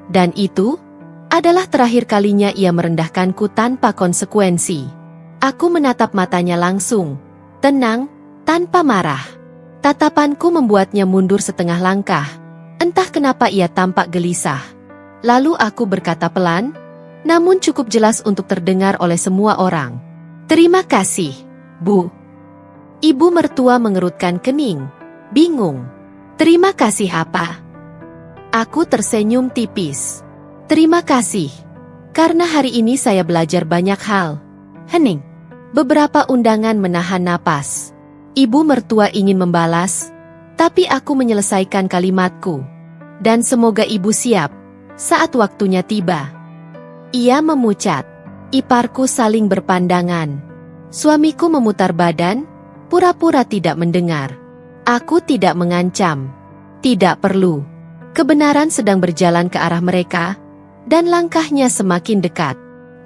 Dan itu adalah terakhir kalinya ia merendahkanku tanpa konsekuensi. Aku menatap matanya langsung, tenang, tanpa marah. Tatapanku membuatnya mundur setengah langkah. Entah kenapa ia tampak gelisah. Lalu aku berkata pelan, namun cukup jelas untuk terdengar oleh semua orang. Terima kasih, Bu. Ibu mertua mengerutkan kening, bingung. Terima kasih apa? Aku tersenyum tipis. Terima kasih. Karena hari ini saya belajar banyak hal. Hening. Beberapa undangan menahan napas. Ibu mertua ingin membalas, tapi aku menyelesaikan kalimatku. Dan semoga ibu siap saat waktunya tiba. Ia memucat. Iparku saling berpandangan. Suamiku memutar badan, pura-pura tidak mendengar. Aku tidak mengancam. Tidak perlu. Kebenaran sedang berjalan ke arah mereka, dan langkahnya semakin dekat.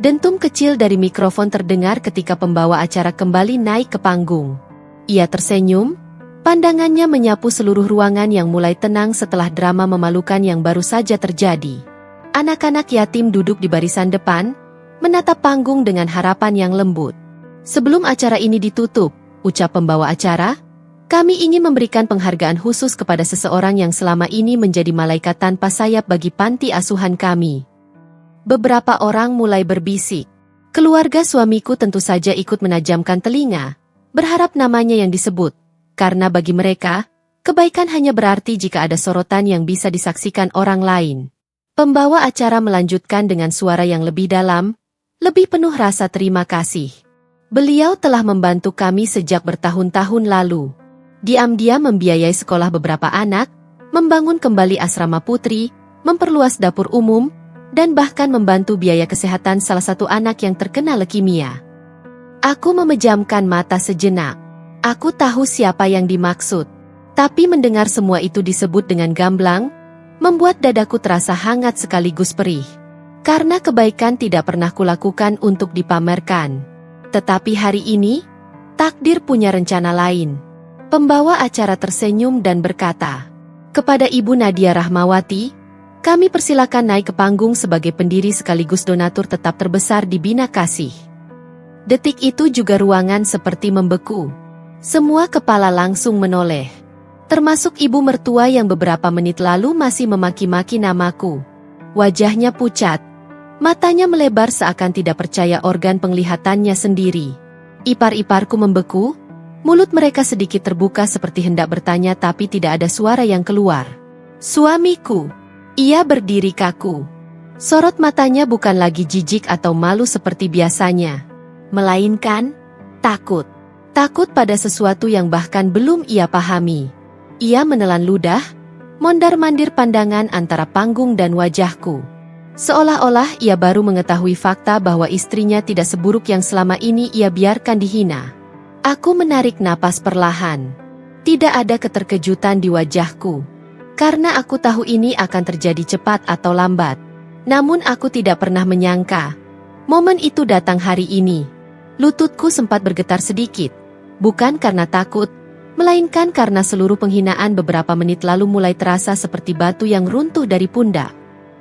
Dentum kecil dari mikrofon terdengar ketika pembawa acara kembali naik ke panggung. Ia tersenyum, pandangannya menyapu seluruh ruangan yang mulai tenang setelah drama memalukan yang baru saja terjadi. Anak-anak yatim duduk di barisan depan, menatap panggung dengan harapan yang lembut. Sebelum acara ini ditutup, ucap pembawa acara, kami ingin memberikan penghargaan khusus kepada seseorang yang selama ini menjadi malaikat tanpa sayap bagi panti asuhan kami. Beberapa orang mulai berbisik. Keluarga suamiku tentu saja ikut menajamkan telinga, berharap namanya yang disebut, karena bagi mereka, kebaikan hanya berarti jika ada sorotan yang bisa disaksikan orang lain. Pembawa acara melanjutkan dengan suara yang lebih dalam, lebih penuh rasa terima kasih. Beliau telah membantu kami sejak bertahun-tahun lalu. Diam-diam membiayai sekolah beberapa anak, membangun kembali asrama putri, memperluas dapur umum, dan bahkan membantu biaya kesehatan salah satu anak yang terkena leukemia. Aku memejamkan mata sejenak. Aku tahu siapa yang dimaksud. Tapi mendengar semua itu disebut dengan gamblang, membuat dadaku terasa hangat sekaligus perih. Karena kebaikan tidak pernah kulakukan untuk dipamerkan. Tetapi hari ini, takdir punya rencana lain. Pembawa acara tersenyum dan berkata, kepada Ibu Nadia Rahmawati, kami persilakan naik ke panggung sebagai pendiri sekaligus donatur tetap terbesar di Bina Kasih. Detik itu juga ruangan seperti membeku. Semua kepala langsung menoleh. Termasuk ibu mertua yang beberapa menit lalu masih memaki-maki namaku. Wajahnya pucat. Matanya melebar seakan tidak percaya organ penglihatannya sendiri. Ipar-iparku membeku. Mulut mereka sedikit terbuka seperti hendak bertanya tapi tidak ada suara yang keluar. Suamiku. Ia berdiri kaku. Sorot matanya bukan lagi jijik atau malu seperti biasanya. Melainkan, takut. Takut pada sesuatu yang bahkan belum ia pahami. Ia menelan ludah, mondar-mandir pandangan antara panggung dan wajahku. Seolah-olah ia baru mengetahui fakta bahwa istrinya tidak seburuk yang selama ini ia biarkan dihina. Aku menarik napas perlahan. Tidak ada keterkejutan di wajahku. Karena aku tahu ini akan terjadi cepat atau lambat. Namun aku tidak pernah menyangka. Momen itu datang hari ini. Lututku sempat bergetar sedikit. Bukan karena takut, melainkan karena seluruh penghinaan beberapa menit lalu mulai terasa seperti batu yang runtuh dari pundak.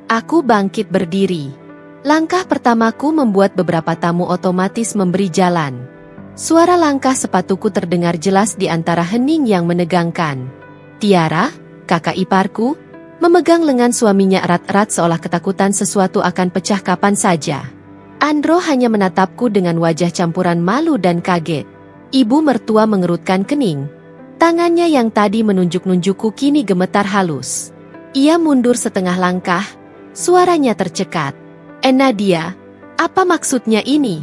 Aku bangkit berdiri. Langkah pertamaku membuat beberapa tamu otomatis memberi jalan. Suara langkah sepatuku terdengar jelas di antara hening yang menegangkan. Tiara, kakak iparku, memegang lengan suaminya erat-erat seolah ketakutan sesuatu akan pecah kapan saja. Andro hanya menatapku dengan wajah campuran malu dan kaget. Ibu mertua mengerutkan kening. Tangannya yang tadi menunjuk-nunjukku kini gemetar halus. Ia mundur setengah langkah, suaranya tercekat. Nadia, apa maksudnya ini?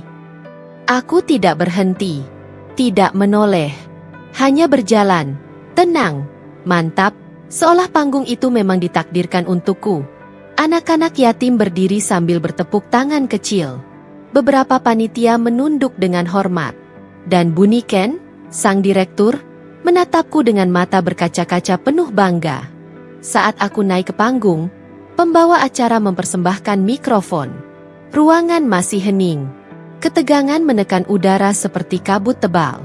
Aku tidak berhenti, tidak menoleh, hanya berjalan, tenang, mantap, seolah panggung itu memang ditakdirkan untukku. Anak-anak yatim berdiri sambil bertepuk tangan kecil. Beberapa panitia menunduk dengan hormat. Dan Buniken, sang direktur, menatapku dengan mata berkaca-kaca penuh bangga. Saat aku naik ke panggung, pembawa acara mempersembahkan mikrofon. Ruangan masih hening. Ketegangan menekan udara seperti kabut tebal.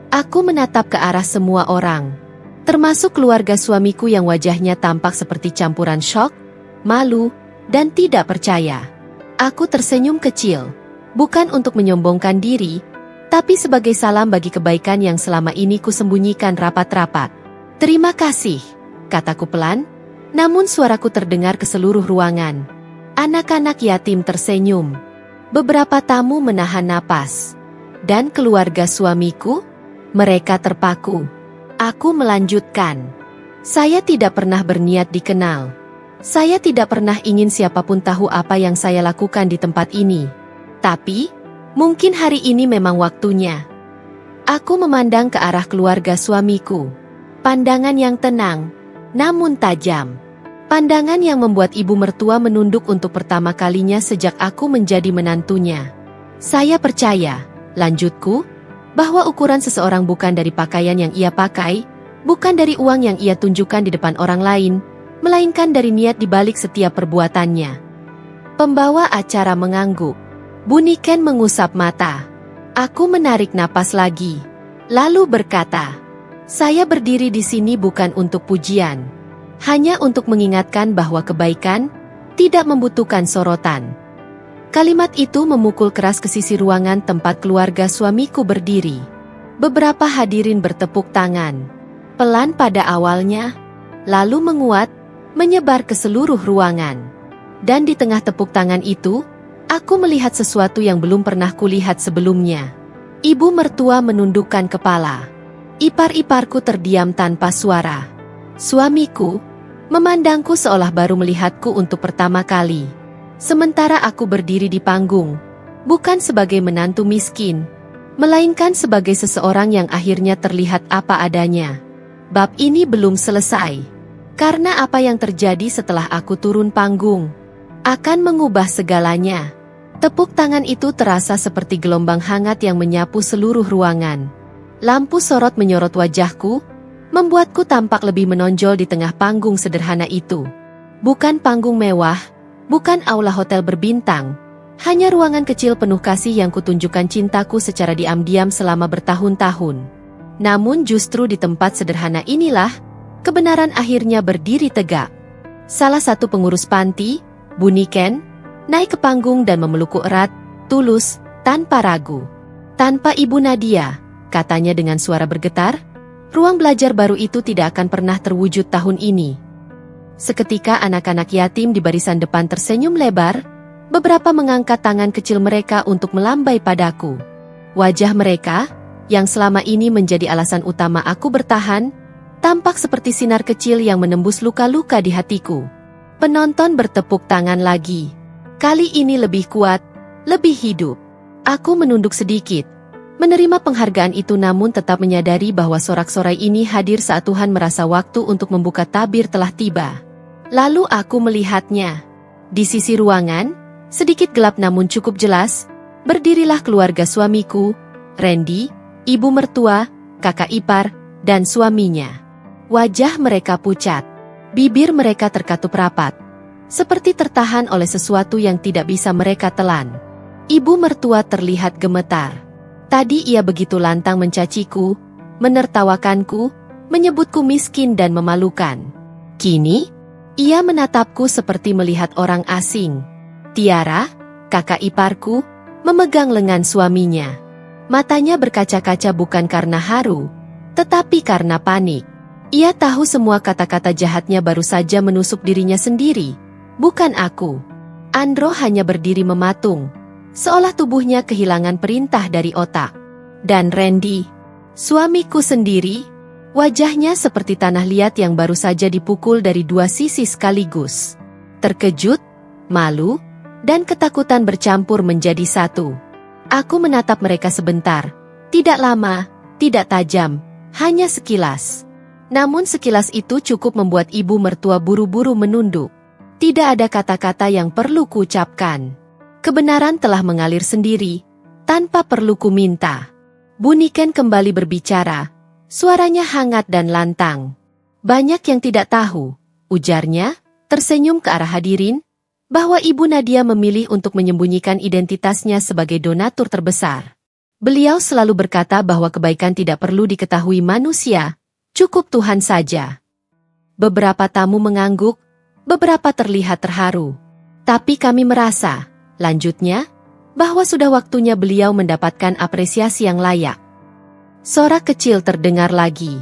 Aku menatap ke arah semua orang. Termasuk keluarga suamiku yang wajahnya tampak seperti campuran syok, malu, dan tidak percaya. Aku tersenyum kecil. Bukan untuk menyombongkan diri, tapi sebagai salam bagi kebaikan yang selama ini kusembunyikan rapat-rapat. Terima kasih, kataku pelan, namun suaraku terdengar ke seluruh ruangan. Anak-anak yatim tersenyum. Beberapa tamu menahan napas. Dan keluarga suamiku, mereka terpaku. Aku melanjutkan. Saya tidak pernah berniat dikenal. Saya tidak pernah ingin siapapun tahu apa yang saya lakukan di tempat ini. Tapi, mungkin hari ini memang waktunya. Aku memandang ke arah keluarga suamiku. Pandangan yang tenang, namun tajam. Pandangan yang membuat ibu mertua menunduk untuk pertama kalinya sejak aku menjadi menantunya. Saya percaya, lanjutku, bahwa ukuran seseorang bukan dari pakaian yang ia pakai, bukan dari uang yang ia tunjukkan di depan orang lain, melainkan dari niat di balik setiap perbuatannya. Pembawa acara mengangguk. Buniken mengusap mata. Aku menarik napas lagi, lalu berkata, saya berdiri di sini bukan untuk pujian. Hanya untuk mengingatkan bahwa kebaikan, tidak membutuhkan sorotan. Kalimat itu memukul keras ke sisi ruangan tempat keluarga suamiku berdiri. Beberapa hadirin bertepuk tangan. Pelan pada awalnya, lalu menguat, menyebar ke seluruh ruangan. Dan di tengah tepuk tangan itu, aku melihat sesuatu yang belum pernah kulihat sebelumnya. Ibu mertua menundukkan kepala. Ipar-iparku terdiam tanpa suara. Suamiku memandangku seolah baru melihatku untuk pertama kali. Sementara aku berdiri di panggung, bukan sebagai menantu miskin, melainkan sebagai seseorang yang akhirnya terlihat apa adanya. Bab ini belum selesai, karena apa yang terjadi setelah aku turun panggung akan mengubah segalanya. Tepuk tangan itu terasa seperti gelombang hangat yang menyapu seluruh ruangan. Lampu sorot menyorot wajahku, membuatku tampak lebih menonjol di tengah panggung sederhana itu. Bukan panggung mewah, bukan aula hotel berbintang, hanya ruangan kecil penuh kasih yang kutunjukkan cintaku secara diam-diam selama bertahun-tahun. Namun justru di tempat sederhana inilah, kebenaran akhirnya berdiri tegak. Salah satu pengurus panti, Bu Niken, naik ke panggung dan memelukku erat, tulus, tanpa ragu. Tanpa Ibu Nadia, katanya dengan suara bergetar, ruang belajar baru itu tidak akan pernah terwujud tahun ini. Seketika anak-anak yatim di barisan depan tersenyum lebar, beberapa mengangkat tangan kecil mereka untuk melambai padaku. Wajah mereka, yang selama ini menjadi alasan utama aku bertahan, tampak seperti sinar kecil yang menembus luka-luka di hatiku. Penonton bertepuk tangan lagi. Kali ini lebih kuat, lebih hidup. Aku menunduk sedikit, menerima penghargaan itu namun tetap menyadari bahwa sorak-sorai ini hadir saat Tuhan merasa waktu untuk membuka tabir telah tiba. Lalu aku melihatnya. Di sisi ruangan, sedikit gelap namun cukup jelas, berdirilah keluarga suamiku, Randy, ibu mertua, kakak ipar, dan suaminya. Wajah mereka pucat. Bibir mereka terkatup rapat, seperti tertahan oleh sesuatu yang tidak bisa mereka telan. Ibu mertua terlihat gemetar. Tadi ia begitu lantang mencaciku, menertawakanku, menyebutku miskin dan memalukan. Kini, ia menatapku seperti melihat orang asing. Tiara, kakak iparku, memegang lengan suaminya. Matanya berkaca-kaca bukan karena haru, tetapi karena panik. Ia tahu semua kata-kata jahatnya baru saja menusuk dirinya sendiri, bukan aku. Andro hanya berdiri mematung, seolah tubuhnya kehilangan perintah dari otak. Dan Randy, suamiku sendiri, wajahnya seperti tanah liat yang baru saja dipukul dari dua sisi sekaligus. Terkejut, malu, dan ketakutan bercampur menjadi satu. Aku menatap mereka sebentar, tidak lama, tidak tajam, hanya sekilas. Namun sekilas itu cukup membuat ibu mertua buru-buru menunduk. Tidak ada kata-kata yang perlu kuucapkan. Kebenaran telah mengalir sendiri, tanpa perlu ku minta. Bu Niken kembali berbicara, suaranya hangat dan lantang. Banyak yang tidak tahu, ujarnya, tersenyum ke arah hadirin, bahwa Ibu Nadia memilih untuk menyembunyikan identitasnya sebagai donatur terbesar. Beliau selalu berkata bahwa kebaikan tidak perlu diketahui manusia, cukup Tuhan saja. Beberapa tamu mengangguk, beberapa terlihat terharu. Tapi kami merasa, lanjutnya, bahwa sudah waktunya beliau mendapatkan apresiasi yang layak. Sorak kecil terdengar lagi.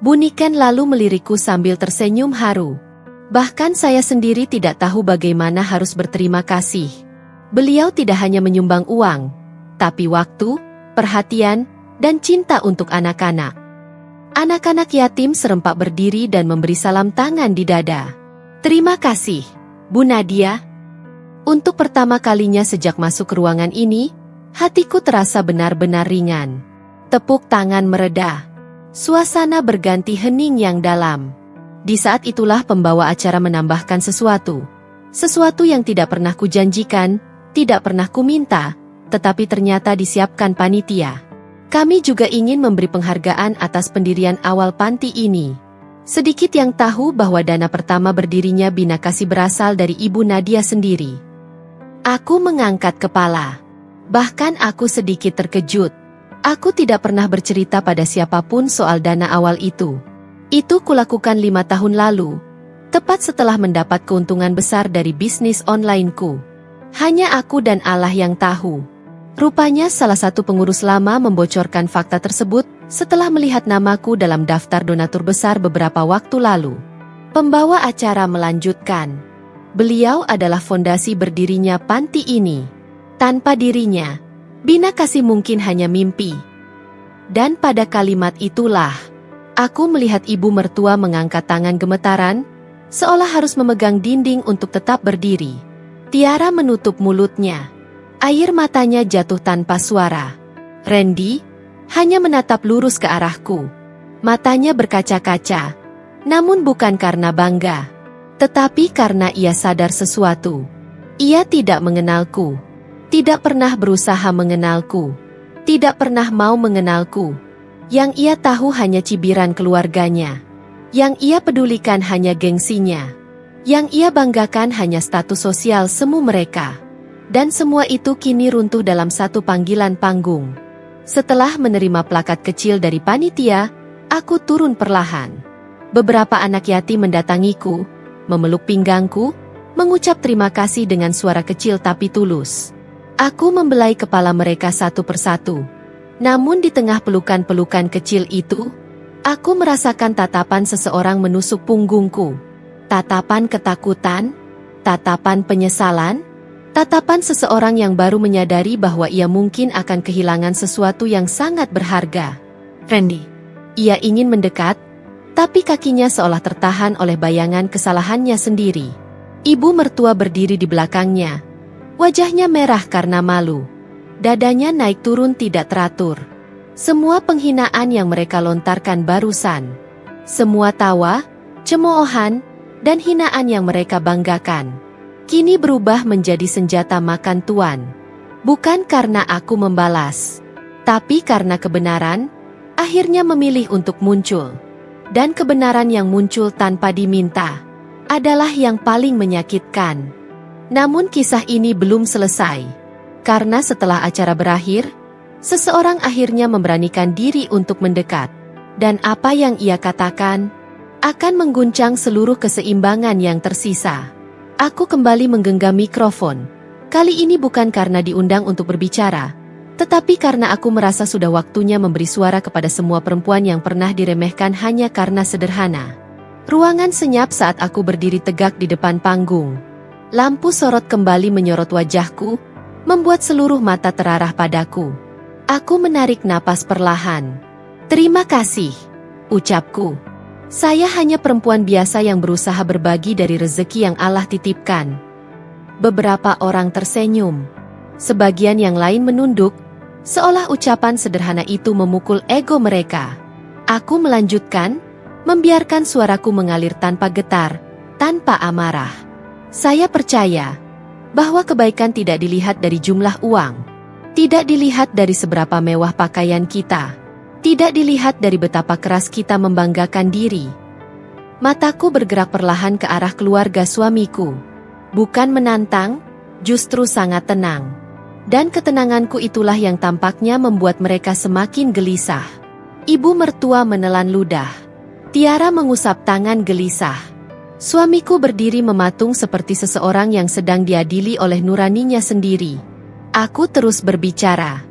Bu Niken lalu melirikku sambil tersenyum haru. Bahkan saya sendiri tidak tahu bagaimana harus berterima kasih. Beliau tidak hanya menyumbang uang, tapi waktu, perhatian, dan cinta untuk anak-anak. Anak-anak yatim serempak berdiri dan memberi salam tangan di dada. Terima kasih, Bu Nadia. Untuk pertama kalinya sejak masuk ke ruangan ini, hatiku terasa benar-benar ringan. Tepuk tangan mereda. Suasana berganti hening yang dalam. Di saat itulah pembawa acara menambahkan sesuatu. Sesuatu yang tidak pernah kujanjikan, tidak pernah kuminta, tetapi ternyata disiapkan panitia. Kami juga ingin memberi penghargaan atas pendirian awal panti ini. Sedikit yang tahu bahwa dana pertama berdirinya Bina Kasih berasal dari Ibu Nadia sendiri. Aku mengangkat kepala. Bahkan aku sedikit terkejut. Aku tidak pernah bercerita pada siapapun soal dana awal itu. Itu kulakukan 5 tahun lalu. Tepat setelah mendapat keuntungan besar dari bisnis onlineku. Hanya aku dan Allah yang tahu. Rupanya salah satu pengurus lama membocorkan fakta tersebut setelah melihat namaku dalam daftar donatur besar beberapa waktu lalu. Pembawa acara melanjutkan. Beliau adalah fondasi berdirinya panti ini. Tanpa dirinya, Bina Kasih mungkin hanya mimpi. Dan pada kalimat itulah, aku melihat ibu mertua mengangkat tangan gemetaran, seolah harus memegang dinding untuk tetap berdiri. Tiara menutup mulutnya. Air matanya jatuh tanpa suara. Randy hanya menatap lurus ke arahku. Matanya berkaca-kaca. Namun bukan karena bangga, tetapi karena ia sadar sesuatu. Ia tidak mengenalku. Tidak pernah berusaha mengenalku. Tidak pernah mau mengenalku. Yang ia tahu hanya cibiran keluarganya. Yang ia pedulikan hanya gengsinya. Yang ia banggakan hanya status sosial semu mereka. Dan semua itu kini runtuh dalam satu panggilan panggung. Setelah menerima plakat kecil dari panitia, aku turun perlahan. Beberapa anak yatim mendatangiku, memeluk pinggangku, mengucap terima kasih dengan suara kecil tapi tulus. Aku membelai kepala mereka satu persatu. Namun di tengah pelukan-pelukan kecil itu, aku merasakan tatapan seseorang menusuk punggungku. Tatapan ketakutan, tatapan penyesalan, tatapan seseorang yang baru menyadari bahwa ia mungkin akan kehilangan sesuatu yang sangat berharga. Randy. Ia ingin mendekat, tapi kakinya seolah tertahan oleh bayangan kesalahannya sendiri. Ibu mertua berdiri di belakangnya. Wajahnya merah karena malu. Dadanya naik turun tidak teratur. Semua penghinaan yang mereka lontarkan barusan. Semua tawa, cemoohan, dan hinaan yang mereka banggakan. Kini berubah menjadi senjata makan tuan. Bukan karena aku membalas. Tapi karena kebenaran, akhirnya memilih untuk muncul. Dan kebenaran yang muncul tanpa diminta, adalah yang paling menyakitkan. Namun kisah ini belum selesai. Karena setelah acara berakhir, seseorang akhirnya memberanikan diri untuk mendekat. Dan apa yang ia katakan, akan mengguncang seluruh keseimbangan yang tersisa. Aku kembali menggenggam mikrofon. Kali ini bukan karena diundang untuk berbicara, tetapi karena aku merasa sudah waktunya memberi suara kepada semua perempuan yang pernah diremehkan hanya karena sederhana. Ruangan senyap saat aku berdiri tegak di depan panggung. Lampu sorot kembali menyorot wajahku, membuat seluruh mata terarah padaku. Aku menarik napas perlahan. Terima kasih, ucapku. Saya hanya perempuan biasa yang berusaha berbagi dari rezeki yang Allah titipkan. Beberapa orang tersenyum. Sebagian yang lain menunduk, seolah ucapan sederhana itu memukul ego mereka. Aku melanjutkan, membiarkan suaraku mengalir tanpa getar, tanpa amarah. Saya percaya bahwa kebaikan tidak dilihat dari jumlah uang, tidak dilihat dari seberapa mewah pakaian kita, tidak dilihat dari betapa keras kita membanggakan diri. Mataku bergerak perlahan ke arah keluarga suamiku. Bukan menantang, justru sangat tenang. Dan ketenanganku itulah yang tampaknya membuat mereka semakin gelisah. Ibu mertua menelan ludah. Tiara mengusap tangan gelisah. Suamiku berdiri mematung seperti seseorang yang sedang diadili oleh nuraninya sendiri. Aku terus berbicara.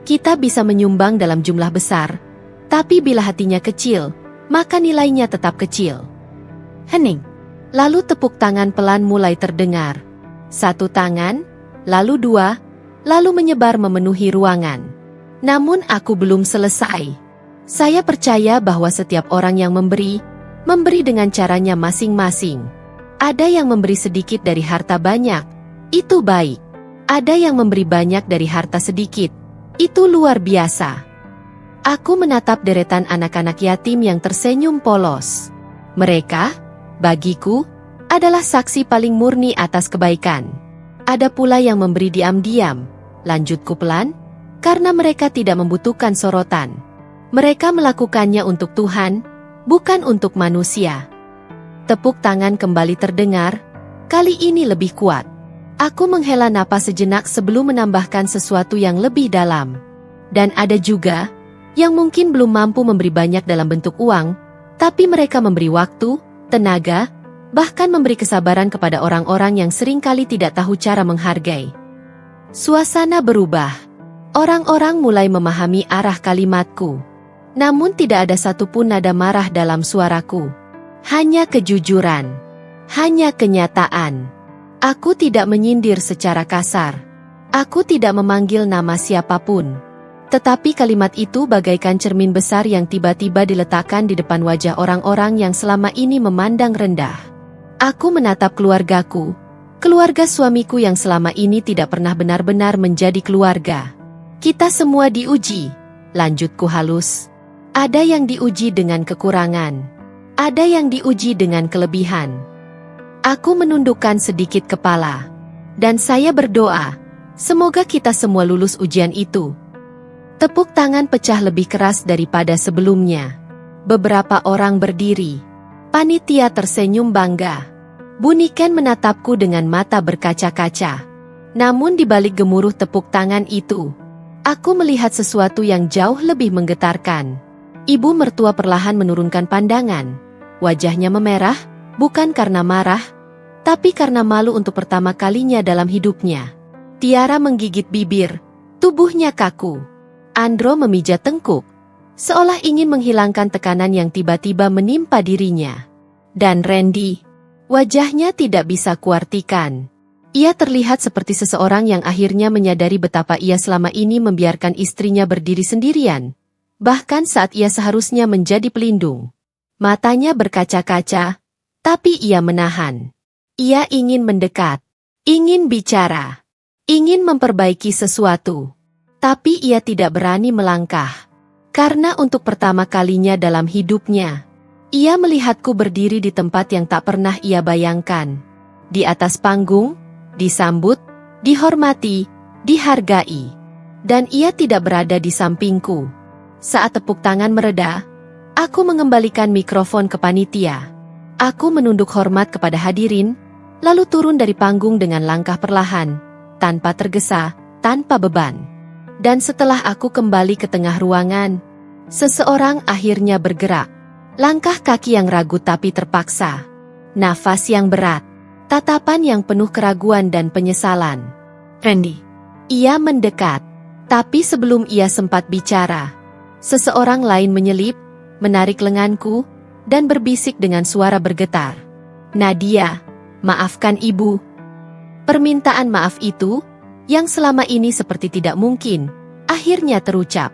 Kita bisa menyumbang dalam jumlah besar, tapi bila hatinya kecil, maka nilainya tetap kecil. Hening. Lalu tepuk tangan pelan mulai terdengar. Satu tangan, lalu dua, lalu menyebar memenuhi ruangan. Namun aku belum selesai. Saya percaya bahwa setiap orang yang memberi dengan caranya masing-masing. Ada yang memberi sedikit dari harta banyak, itu baik. Ada yang memberi banyak dari harta sedikit, itu luar biasa. Aku menatap deretan anak-anak yatim yang tersenyum polos. Mereka, bagiku, adalah saksi paling murni atas kebaikan. Ada pula yang memberi diam-diam, lanjutku pelan, karena mereka tidak membutuhkan sorotan. Mereka melakukannya untuk Tuhan, bukan untuk manusia. Tepuk tangan kembali terdengar, kali ini lebih kuat. Aku menghela napas sejenak sebelum menambahkan sesuatu yang lebih dalam. Dan ada juga yang mungkin belum mampu memberi banyak dalam bentuk uang, tapi mereka memberi waktu, tenaga, bahkan memberi kesabaran kepada orang-orang yang seringkali tidak tahu cara menghargai. Suasana berubah. Orang-orang mulai memahami arah kalimatku. Namun tidak ada satupun nada marah dalam suaraku. Hanya kejujuran. Hanya kenyataan. Aku tidak menyindir secara kasar. Aku tidak memanggil nama siapapun. Tetapi kalimat itu bagaikan cermin besar yang tiba-tiba diletakkan di depan wajah orang-orang yang selama ini memandang rendah. Aku menatap keluargaku. Keluarga suamiku yang selama ini tidak pernah benar-benar menjadi keluarga. Kita semua diuji, lanjutku halus. Ada yang diuji dengan kekurangan. Ada yang diuji dengan kelebihan. Aku menundukkan sedikit kepala. Dan saya berdoa, semoga kita semua lulus ujian itu. Tepuk tangan pecah lebih keras daripada sebelumnya. Beberapa orang berdiri. Panitia tersenyum bangga. Buniken menatapku dengan mata berkaca-kaca. Namun di balik gemuruh tepuk tangan itu, aku melihat sesuatu yang jauh lebih menggetarkan. Ibu mertua perlahan menurunkan pandangan. Wajahnya memerah, bukan karena marah, tapi karena malu untuk pertama kalinya dalam hidupnya. Tiara menggigit bibir, tubuhnya kaku. Andro memijat tengkuk, seolah ingin menghilangkan tekanan yang tiba-tiba menimpa dirinya. Dan Randy, wajahnya tidak bisa kuartikan. Ia terlihat seperti seseorang yang akhirnya menyadari betapa ia selama ini membiarkan istrinya berdiri sendirian. Bahkan saat ia seharusnya menjadi pelindung. Matanya berkaca-kaca, tapi ia menahan. Ia ingin mendekat, ingin bicara, ingin memperbaiki sesuatu. Tapi ia tidak berani melangkah. Karena untuk pertama kalinya dalam hidupnya, ia melihatku berdiri di tempat yang tak pernah ia bayangkan. Di atas panggung, disambut, dihormati, dihargai. Dan ia tidak berada di sampingku. Saat tepuk tangan mereda, aku mengembalikan mikrofon ke panitia. Aku menunduk hormat kepada hadirin, lalu turun dari panggung dengan langkah perlahan, tanpa tergesa, tanpa beban. Dan setelah aku kembali ke tengah ruangan, seseorang akhirnya bergerak. Langkah kaki yang ragu tapi terpaksa. Nafas yang berat. Tatapan yang penuh keraguan dan penyesalan. Randy. Ia mendekat. Tapi sebelum ia sempat bicara, seseorang lain menyelip, menarik lenganku, dan berbisik dengan suara bergetar. Nadia, maafkan ibu. Permintaan maaf itu, yang selama ini seperti tidak mungkin, akhirnya terucap.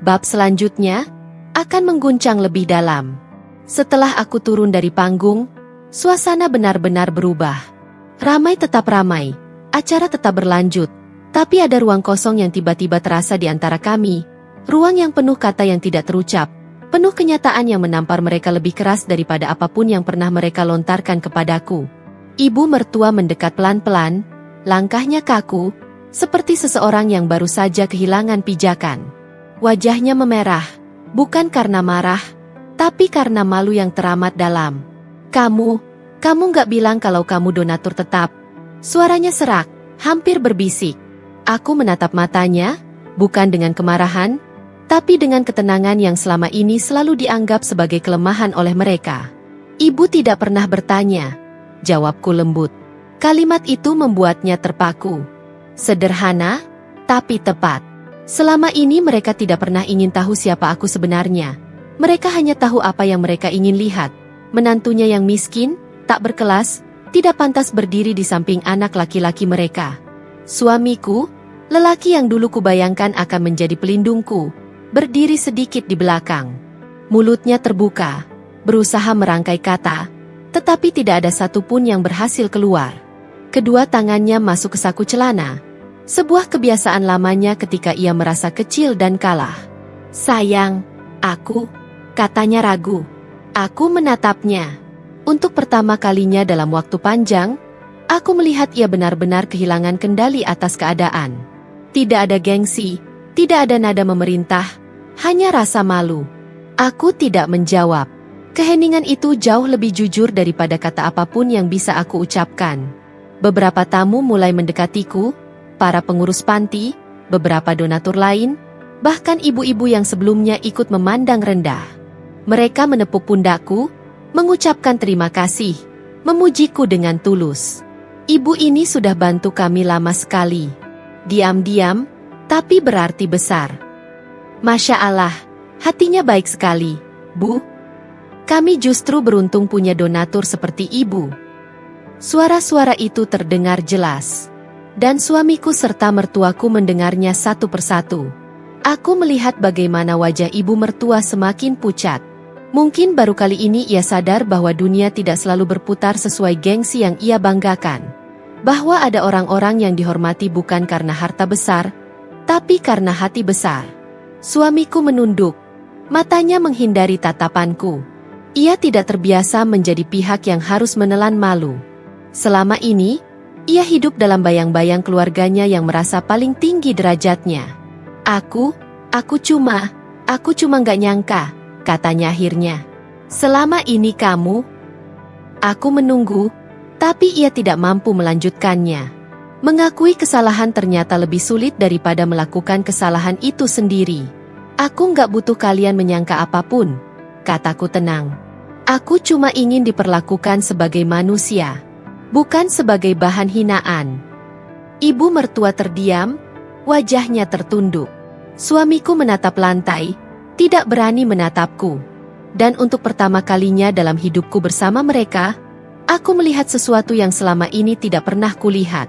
Bab selanjutnya akan mengguncang lebih dalam. Setelah aku turun dari panggung, suasana benar-benar berubah. Ramai tetap ramai, acara tetap berlanjut, tapi ada ruang kosong yang tiba-tiba terasa di antara kami. Ruang yang penuh kata yang tidak terucap, penuh kenyataan yang menampar mereka lebih keras daripada apapun yang pernah mereka lontarkan kepadaku. Ibu mertua mendekat pelan-pelan, langkahnya kaku, seperti seseorang yang baru saja kehilangan pijakan. Wajahnya memerah, bukan karena marah, tapi karena malu yang teramat dalam. Kamu gak bilang kalau kamu donatur tetap. Suaranya serak, hampir berbisik. Aku menatap matanya, bukan dengan kemarahan, tapi dengan ketenangan yang selama ini selalu dianggap sebagai kelemahan oleh mereka. Ibu tidak pernah bertanya, jawabku lembut. Kalimat itu membuatnya terpaku. Sederhana, tapi tepat. Selama ini mereka tidak pernah ingin tahu siapa aku sebenarnya. Mereka hanya tahu apa yang mereka ingin lihat. Menantunya yang miskin, tak berkelas, tidak pantas berdiri di samping anak laki-laki mereka. Suamiku, lelaki yang dulu kubayangkan akan menjadi pelindungku, berdiri sedikit di belakang. Mulutnya terbuka, berusaha merangkai kata, tetapi tidak ada satupun yang berhasil keluar. Kedua tangannya masuk ke saku celana. Sebuah kebiasaan lamanya ketika ia merasa kecil dan kalah. Sayang, katanya ragu. Aku menatapnya. Untuk pertama kalinya dalam waktu panjang, aku melihat ia benar-benar kehilangan kendali atas keadaan. Tidak ada gengsi, tidak ada nada memerintah, hanya rasa malu. Aku tidak menjawab. Keheningan itu jauh lebih jujur daripada kata apapun yang bisa aku ucapkan. Beberapa tamu mulai mendekatiku, para pengurus panti, beberapa donatur lain, bahkan ibu-ibu yang sebelumnya ikut memandang rendah. Mereka menepuk pundakku, mengucapkan terima kasih. memujiku dengan tulus. Ibu ini sudah bantu kami lama sekali. Diam-diam, tapi berarti besar. Masya Allah, hatinya baik sekali, Bu. Kami justru beruntung punya donatur seperti Ibu. Suara-suara itu terdengar jelas. Dan suamiku serta mertuaku mendengarnya satu persatu. Aku melihat bagaimana wajah ibu mertua semakin pucat. Mungkin baru kali ini ia sadar bahwa dunia tidak selalu berputar sesuai gengsi yang ia banggakan. Bahwa ada orang-orang yang dihormati bukan karena harta besar, tapi karena hati besar. Suamiku menunduk. Matanya menghindari tatapanku. Ia tidak terbiasa menjadi pihak yang harus menelan malu. Selama ini, ia hidup dalam bayang-bayang keluarganya yang merasa paling tinggi derajatnya. Aku cuma gak nyangka, katanya akhirnya. Selama ini kamu... Aku menunggu, tapi ia tidak mampu melanjutkannya. Mengakui kesalahan ternyata lebih sulit daripada melakukan kesalahan itu sendiri. Aku gak butuh kalian menyangka apapun, kataku tenang. Aku cuma ingin diperlakukan sebagai manusia, bukan sebagai bahan hinaan. Ibu mertua terdiam, wajahnya tertunduk. Suamiku menatap lantai, tidak berani menatapku. Dan untuk pertama kalinya dalam hidupku bersama mereka, aku melihat sesuatu yang selama ini tidak pernah kulihat.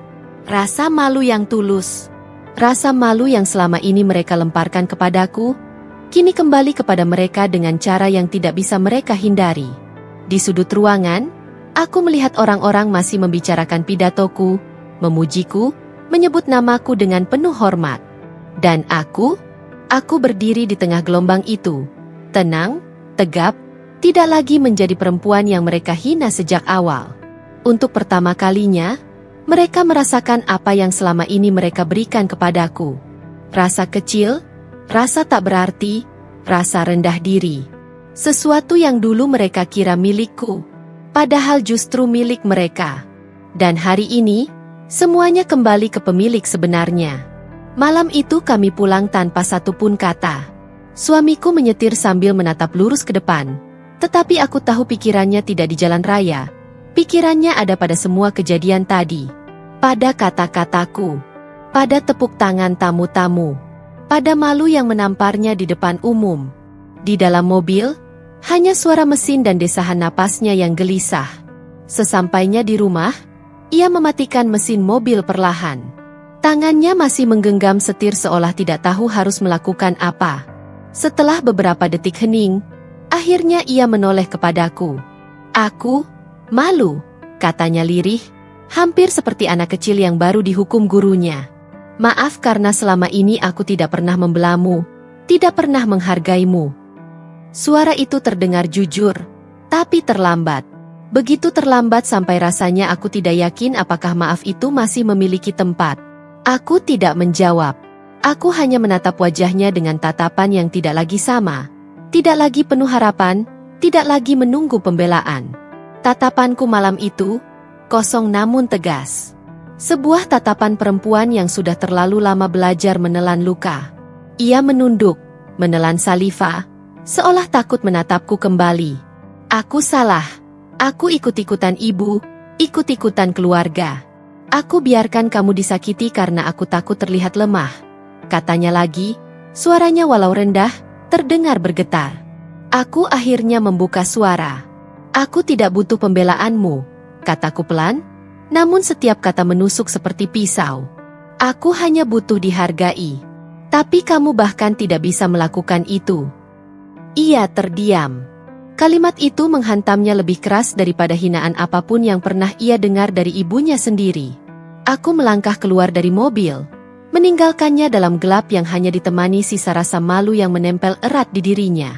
Rasa malu yang tulus. Rasa malu yang selama ini mereka lemparkan kepadaku, kini kembali kepada mereka dengan cara yang tidak bisa mereka hindari. Di sudut ruangan, aku melihat orang-orang masih membicarakan pidatoku, memujiku, menyebut namaku dengan penuh hormat. Dan aku berdiri di tengah gelombang itu, tenang, tegap, tidak lagi menjadi perempuan yang mereka hina sejak awal. Untuk pertama kalinya, mereka merasakan apa yang selama ini mereka berikan kepadaku. Rasa kecil, rasa tak berarti, rasa rendah diri. Sesuatu yang dulu mereka kira milikku, padahal justru milik mereka. Dan hari ini, semuanya kembali ke pemilik sebenarnya. Malam itu kami pulang tanpa satupun kata. Suamiku menyetir sambil menatap lurus ke depan. Tetapi aku tahu pikirannya tidak di jalan raya. Pikirannya ada pada semua kejadian tadi. Pada kata-kataku. Pada tepuk tangan tamu-tamu. Pada malu yang menamparnya di depan umum. Di dalam mobil, hanya suara mesin dan desahan napasnya yang gelisah. Sesampainya di rumah, ia mematikan mesin mobil perlahan. Tangannya masih menggenggam setir seolah tidak tahu harus melakukan apa. Setelah beberapa detik hening, akhirnya ia menoleh kepadaku. Aku malu, katanya lirih, hampir seperti anak kecil yang baru dihukum gurunya. Maaf karena selama ini aku tidak pernah membelamu, tidak pernah menghargaimu. Suara itu terdengar jujur, tapi terlambat. Begitu terlambat sampai rasanya aku tidak yakin apakah maaf itu masih memiliki tempat. Aku tidak menjawab. Aku hanya menatap wajahnya dengan tatapan yang tidak lagi sama. Tidak lagi penuh harapan, tidak lagi menunggu pembelaan. Tatapanku malam itu, kosong namun tegas. Sebuah tatapan perempuan yang sudah terlalu lama belajar menelan luka. Ia menunduk, menelan saliva, seolah takut menatapku kembali. Aku salah. Aku ikut-ikutan ibu, ikut-ikutan keluarga. Aku biarkan kamu disakiti karena aku takut terlihat lemah. Katanya lagi, suaranya walau rendah, terdengar bergetar. Aku akhirnya membuka suara. Aku tidak butuh pembelaanmu, kataku pelan, namun setiap kata menusuk seperti pisau. Aku hanya butuh dihargai. Tapi kamu bahkan tidak bisa melakukan itu. Ia terdiam. Kalimat itu menghantamnya lebih keras daripada hinaan apapun yang pernah ia dengar dari ibunya sendiri. Aku melangkah keluar dari mobil, meninggalkannya dalam gelap yang hanya ditemani sisa rasa malu yang menempel erat di dirinya.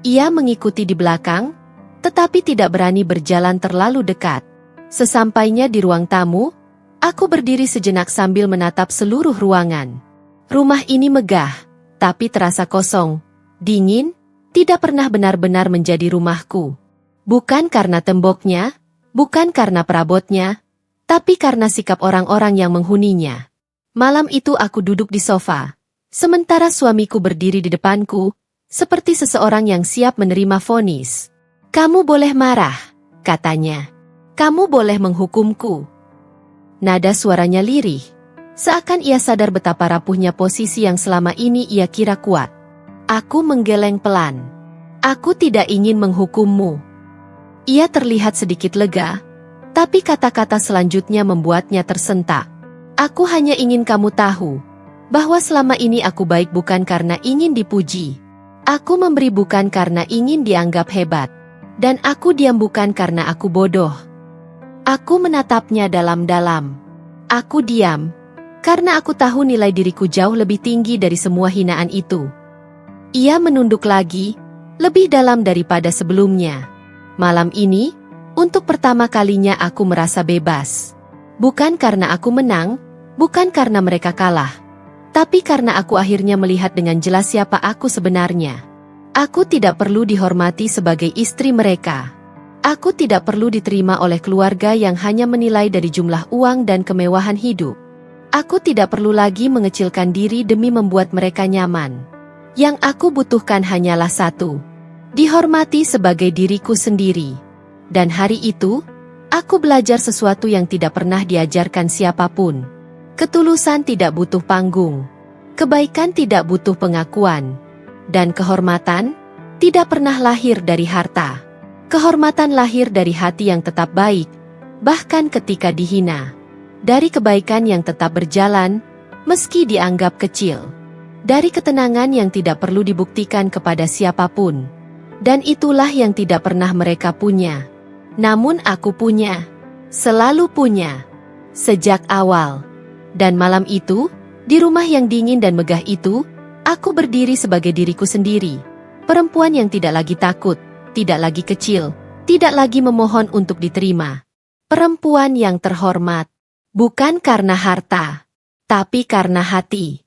Ia mengikuti di belakang, tetapi tidak berani berjalan terlalu dekat. Sesampainya di ruang tamu, aku berdiri sejenak sambil menatap seluruh ruangan. Rumah ini megah, tapi terasa kosong, dingin, tidak pernah benar-benar menjadi rumahku. Bukan karena temboknya, bukan karena perabotnya, tapi karena sikap orang-orang yang menghuninya. Malam itu aku duduk di sofa, sementara suamiku berdiri di depanku, seperti seseorang yang siap menerima vonis. Kamu boleh marah, katanya. Kamu boleh menghukumku. Nada suaranya lirih. Seakan ia sadar betapa rapuhnya posisi yang selama ini ia kira kuat. Aku menggeleng pelan. Aku tidak ingin menghukummu. Ia terlihat sedikit lega, tapi kata-kata selanjutnya membuatnya tersentak. Aku hanya ingin kamu tahu bahwa selama ini aku baik bukan karena ingin dipuji. Aku memberi bukan karena ingin dianggap hebat. Dan aku diam bukan karena aku bodoh. Aku menatapnya dalam-dalam. Aku diam karena aku tahu nilai diriku jauh lebih tinggi dari semua hinaan itu. Ia menunduk lagi, lebih dalam daripada sebelumnya. Malam ini, untuk pertama kalinya aku merasa bebas. Bukan karena aku menang, bukan karena mereka kalah. Tapi karena aku akhirnya melihat dengan jelas siapa aku sebenarnya. Aku tidak perlu dihormati sebagai istri mereka. Aku tidak perlu diterima oleh keluarga yang hanya menilai dari jumlah uang dan kemewahan hidup. Aku tidak perlu lagi mengecilkan diri demi membuat mereka nyaman. Yang aku butuhkan hanyalah satu. Dihormati sebagai diriku sendiri. Dan hari itu, aku belajar sesuatu yang tidak pernah diajarkan siapapun. Ketulusan tidak butuh panggung. Kebaikan tidak butuh pengakuan. Dan kehormatan tidak pernah lahir dari harta. Kehormatan lahir dari hati yang tetap baik, bahkan ketika dihina. Dari kebaikan yang tetap berjalan, meski dianggap kecil. Dari ketenangan yang tidak perlu dibuktikan kepada siapapun. Dan itulah yang tidak pernah mereka punya. Namun aku punya. Selalu punya. Sejak awal. Dan malam itu, di rumah yang dingin dan megah itu, aku berdiri sebagai diriku sendiri. Perempuan yang tidak lagi takut, tidak lagi kecil, tidak lagi memohon untuk diterima. Perempuan yang terhormat. Bukan karena harta, tapi karena hati.